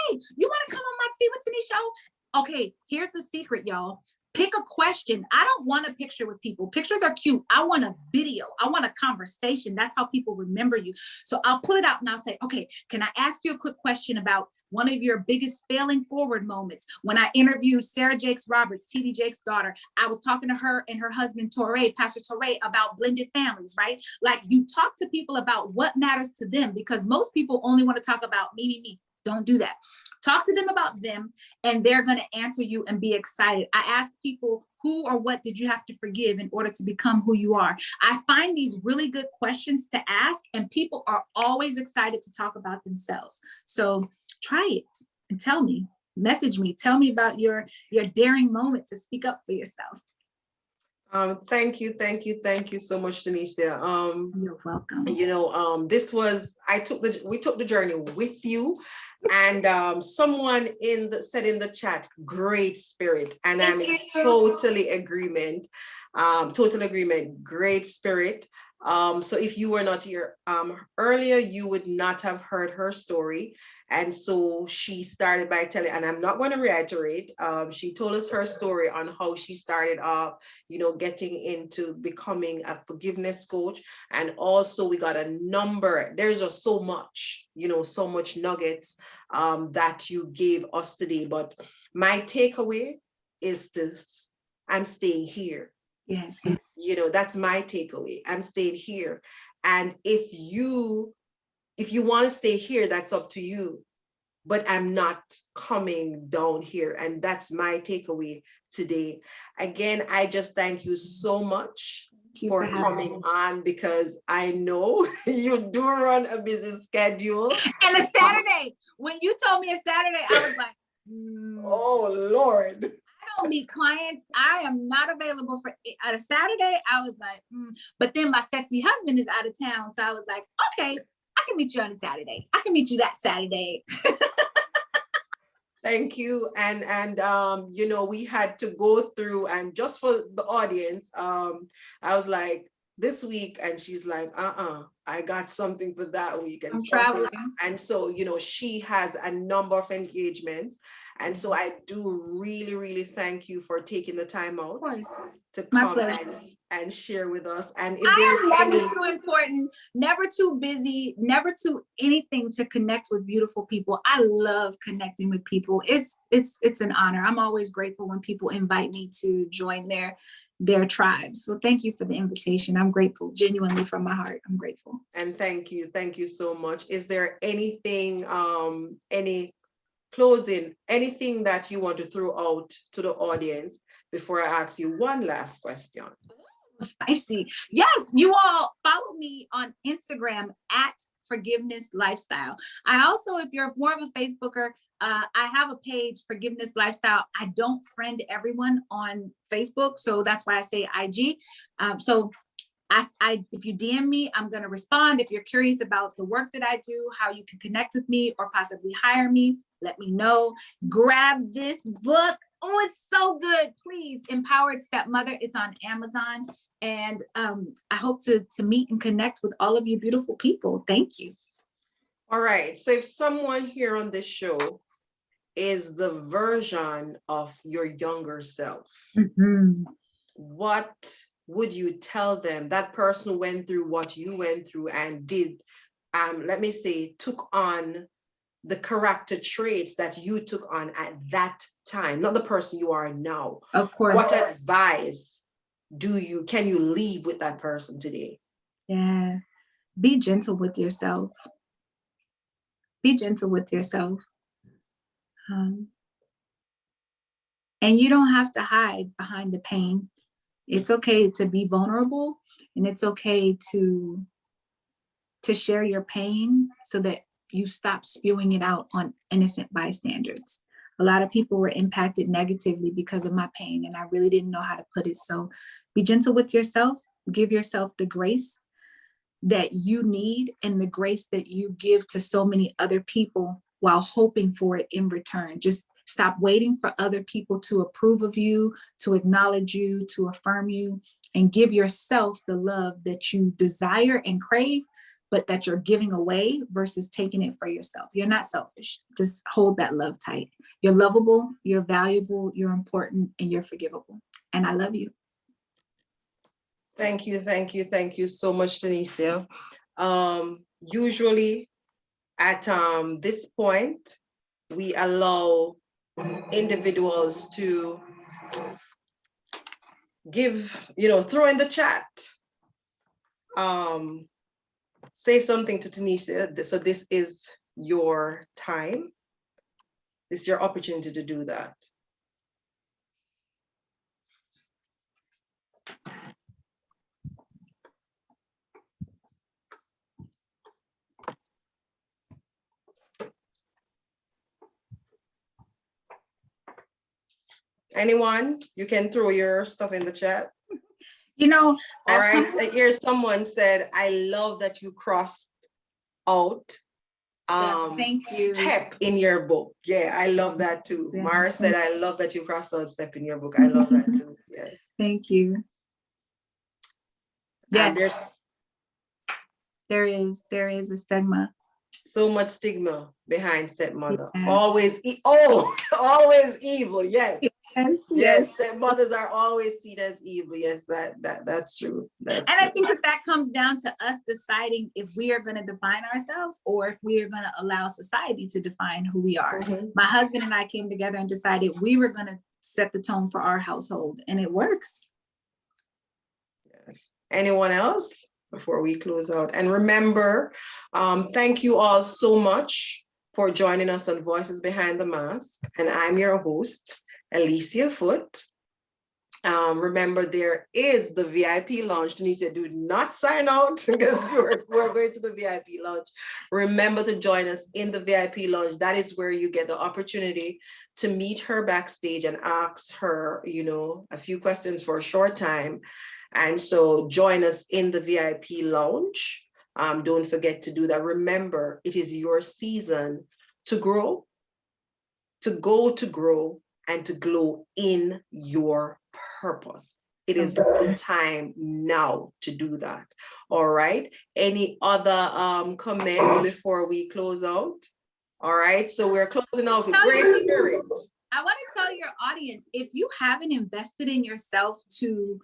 hey, you want to come on my Tea with Tanice show? Okay, here's the secret, y'all. Pick a question. I don't want a picture with people. Pictures are cute. I want a video. I want a conversation. That's how people remember you. So I'll pull it out and I'll say, okay, can I ask you a quick question about one of your biggest failing forward moments? When I interviewed Sarah Jakes Roberts, TD Jakes' daughter, I was talking to her and her husband, Pastor Torre, about blended families, right? Like, you talk to people about what matters to them, because most people only want to talk about me. Don't do that. Talk to them about them, and they're going to answer you and be excited. I ask people, who or what did you have to forgive in order to become who you are? I find these really good questions to ask, and people are always excited to talk about themselves. So try it and tell me, message me, tell me about your daring moment to speak up for yourself. Thank you so much, Tanisha. You're welcome. You know, we took the journey with you, and someone said in the chat, great spirit, and I'm in totally agreement. Great spirit. So if you were not here earlier, you would not have heard her story. And so she started by telling, and I'm not going to reiterate, she told us her story on how she started off, you know, getting into becoming a forgiveness coach. And also we got a number, there's just so much, you know, so much nuggets that you gave us today. But my takeaway is I'm staying here. Yes. You know, that's my takeaway. I'm staying here. And if you want to stay here, that's up to you. But I'm not coming down here. And that's my takeaway today. Again, I just thank you so much for coming on, because I know you do run a busy schedule. And a Saturday, when you told me a Saturday, I was like, oh Lord. I don't meet clients. I am not available for a Saturday. I was like, But then my sexy husband is out of town. So I was like, okay, I can meet you on a Saturday. I can meet you that Saturday. Thank you. And you know, we had to go through, and just for the audience, I was like, this week, and she's like, I got something for that week and I'm something. traveling. And so, you know, she has a number of engagements. And so I do really, really thank you for taking the time out Of course. to My come pleasure. and share with us. And if I there's am any, never too important, never too busy, never too anything to connect with beautiful people. I love connecting with people. It's an honor. I'm always grateful when people invite me to join their tribes. So thank you for the invitation. I'm grateful, genuinely from my heart. I'm grateful. and thank you so much. Is there anything, any closing, anything that you want to throw out to the audience before I ask you one last question? Spicy. Yes, you all follow me on Instagram at Forgiveness Lifestyle. I also, if you're more of a Facebooker, I have a page, Forgiveness Lifestyle. I don't friend everyone on Facebook, so that's why I say IG. So if you DM me, I'm going to respond. If you're curious about the work that I do, how you can connect with me or possibly hire me, let me know. Grab this book. Oh, it's so good. Please, Empowered Stepmother. It's on Amazon. And I hope to meet and connect with all of you beautiful people. Thank you. All right. So if someone here on this show is the version of your younger self, what would you tell them? That person went through what you went through and did, let me say, took on the character traits that you took on at that time, not the person you are now. Of course. What advice can you leave with that person today? Yeah. Be gentle with yourself. Be gentle with yourself. And you don't have to hide behind the pain. It's okay to be vulnerable, and it's okay to share your pain so that you stop spewing it out on innocent bystanders. A lot of people were impacted negatively because of my pain, and I really didn't know how to put it. So be gentle with yourself, give yourself the grace that you need and the grace that you give to so many other people while hoping for it in return. Just stop waiting for other people to approve of you, to acknowledge you, to affirm you, and give yourself the love that you desire and crave, but that you're giving away versus taking it for yourself. You're not selfish. Just hold that love tight. You're lovable, you're valuable, you're important, and you're forgivable. And I love you. Thank you so much, Tanisha. Usually at this point, we allow individuals to give, throw in the chat, say something to Tanisha. So this is your time. This is your opportunity to do that. Anyone, you can throw your stuff in the chat. All right, here someone said, I love that you crossed out thank you. step in your book. Yeah, I love that too. Yes, Mara said, I love that you crossed out step in your book. I love that too. Yes. Thank you. Yes. There is a stigma. So much stigma behind stepmother. Yeah. Always evil. Yes. Yes. Stepmothers are always seen as evil. Yes, that's true. That's true. I think that comes down to us deciding if we are going to define ourselves or if we are going to allow society to define who we are. My husband and I came together and decided we were going to set the tone for our household, and it works. Yes. Anyone else before we close out? And remember, thank you all so much for joining us on Voices Behind the Mask. And I'm your host, Alicia Foote. Remember, there is the VIP lounge. Denise said, do not sign out because we're going to the VIP lounge. Remember to join us in the VIP lounge. That is where you get the opportunity to meet her backstage and ask her, a few questions for a short time. And so join us in the VIP lounge. Don't forget to do that. Remember, it is your season to grow, to go, to grow, and to glow in your purpose. It is the time now to do that. All right. Any other comments before we close out? All right. So we're closing out with great spirit. I want to tell your audience, if you haven't invested in yourself to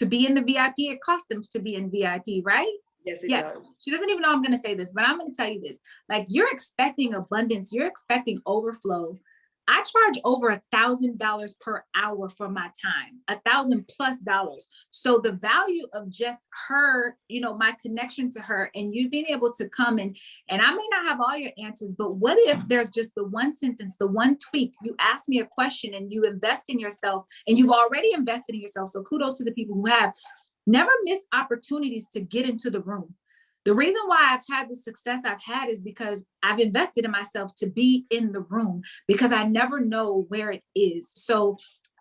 be in the VIP, it costs them to be in VIP, right? Yes, it does. She doesn't even know I'm going to say this, but I'm going to tell you this. Like, you're expecting abundance, you're expecting overflow. I charge over $1,000 per hour for my time, $1,000+. So the value of just her, you know, my connection to her, and you being able to come and I may not have all your answers, but what if there's just the one sentence, the one tweak, you ask me a question and you invest in yourself, and you've already invested in yourself. So kudos to the people who have. Never miss opportunities to get into the room. The reason why I've had the success I've had is because I've invested in myself to be in the room, because I never know where it is. So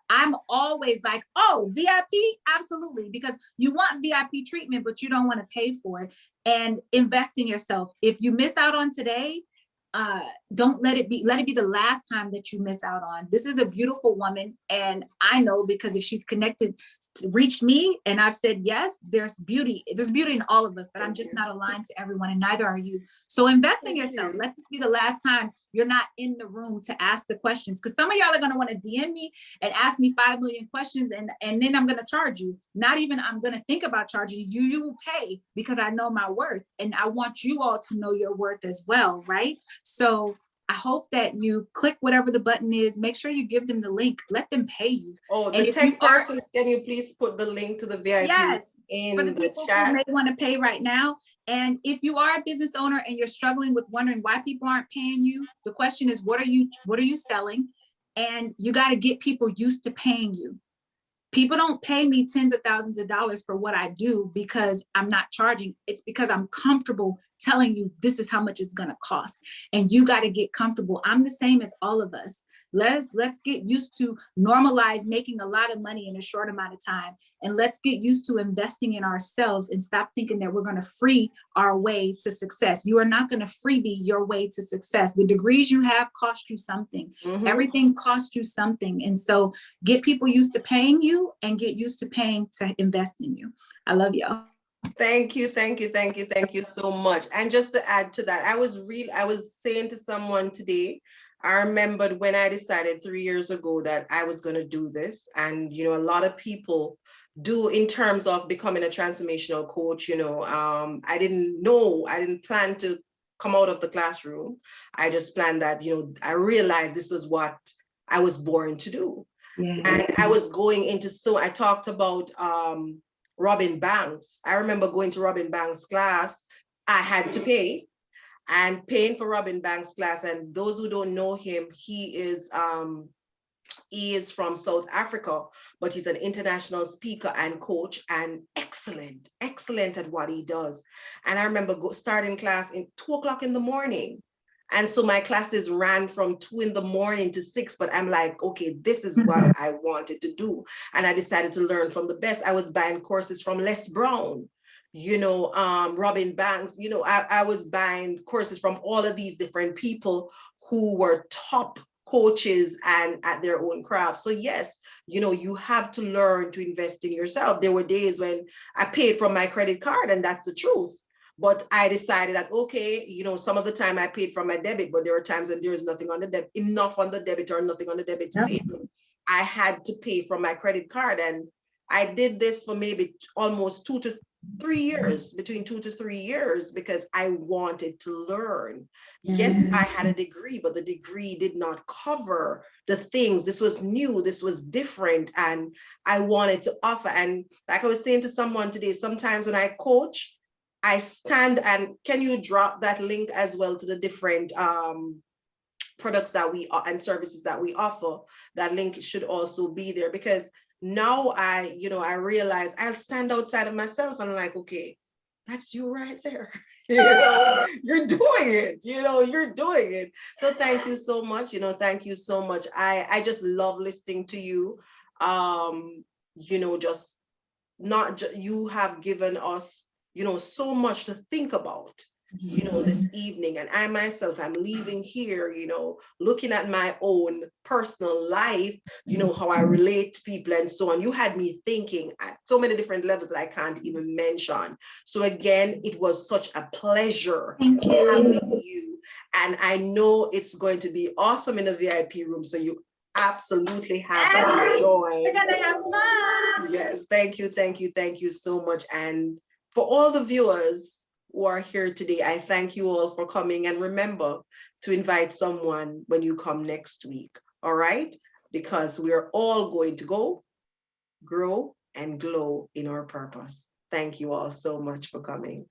I'm always like, oh, VIP, absolutely, because you want VIP treatment, but you don't want to pay for it. And invest in yourself. If you miss out on today, don't let it be the last time that you miss out on. This is a beautiful woman, and I know, because if she's connected, reached me and I've said yes, there's beauty in all of us, but I'm just not aligned to everyone, and neither are you. So invest in yourself. Let this be the last time you're not in the room to ask the questions, because some of y'all are going to want to DM me and ask me 5 million questions, and then I'm going to charge you. Not even I'm going to think about charging you. You will pay, because I know my worth, and I want you all to know your worth as well, right? So I hope that you click whatever the button is. Make sure you give them the link. Let them pay you. Oh, the tech person, can you please put the link to the VIP in for the people who may want to pay right now? And if you are a business owner and you're struggling with wondering why people aren't paying you, the question is, what are you selling? And you got to get people used to paying you. People don't pay me tens of thousands of dollars for what I do because I'm not charging. It's because I'm comfortable telling you this is how much it's going to cost. And you got to get comfortable. I'm the same as all of us. Let's get used to normalize making a lot of money in a short amount of time. And let's get used to investing in ourselves and stop thinking that we're going to free our way to success. You are not going to freebie your way to success. The degrees you have cost you something. Everything costs you something. And so get people used to paying you and get used to paying to invest in you. I love y'all. Thank you so much. And just to add to that, I was saying to someone today, I remembered when I decided 3 years ago that I was going to do this. And, you know, a lot of people do in terms of becoming a transformational coach. You know, I didn't plan to come out of the classroom. I just planned that, you know, I realized this was what I was born to do. Yes. And I was going into, so I talked about Robin Banks. I remember going to Robin Banks' class. I had to pay. And paying for Robin Banks' class, and those who don't know him, he is from South Africa, but he's an international speaker and coach, and excellent at what he does. And I remember starting class in 2 o'clock in the morning. And so my classes ran from 2 in the morning to 6, but I'm like, okay, this is what I wanted to do. And I decided to learn from the best. I was buying courses from Les Brown, you know, Robin Banks, you know, I was buying courses from all of these different people who were top coaches and at their own craft. So yes, you know, you have to learn to invest in yourself. There were days when I paid from my credit card, and that's the truth. But I decided that, okay, you know, some of the time I paid from my debit, but there were times when there's nothing on the debit, enough on the debit or nothing on the debit to pay. I had to pay from my credit card. And I did this for maybe almost 2 to 3 years, between 2 to 3 years, because I wanted to learn. Yes, I had a degree, but the degree did not cover the things. This was new, this was different, and I wanted to offer. And like I was saying to someone today, sometimes when I coach, I stand, and can you drop that link as well to the different products that we and services that we offer? That link should also be there, because now I realize I'll stand outside of myself and I'm like, okay, that's you right there. You know, you're doing it, you're doing it. So thank you so much. Thank you so much. I just love listening to you. You have given us, so much to think about. you know, this evening. And I myself, I'm leaving here, you know, looking at my own personal life, you know, how I relate to people and so on. You had me thinking at so many different levels that I can't even mention. So again, it was such a pleasure Thank you. having you. And I know it's going to be awesome in the VIP room. So you absolutely have to join. We're gonna have fun. Yes, thank you so much. And for all the viewers who are here today, I thank you all for coming. And remember to invite someone when you come next week, all right? Because we're all going to go, grow, and glow in our purpose. Thank you all so much for coming.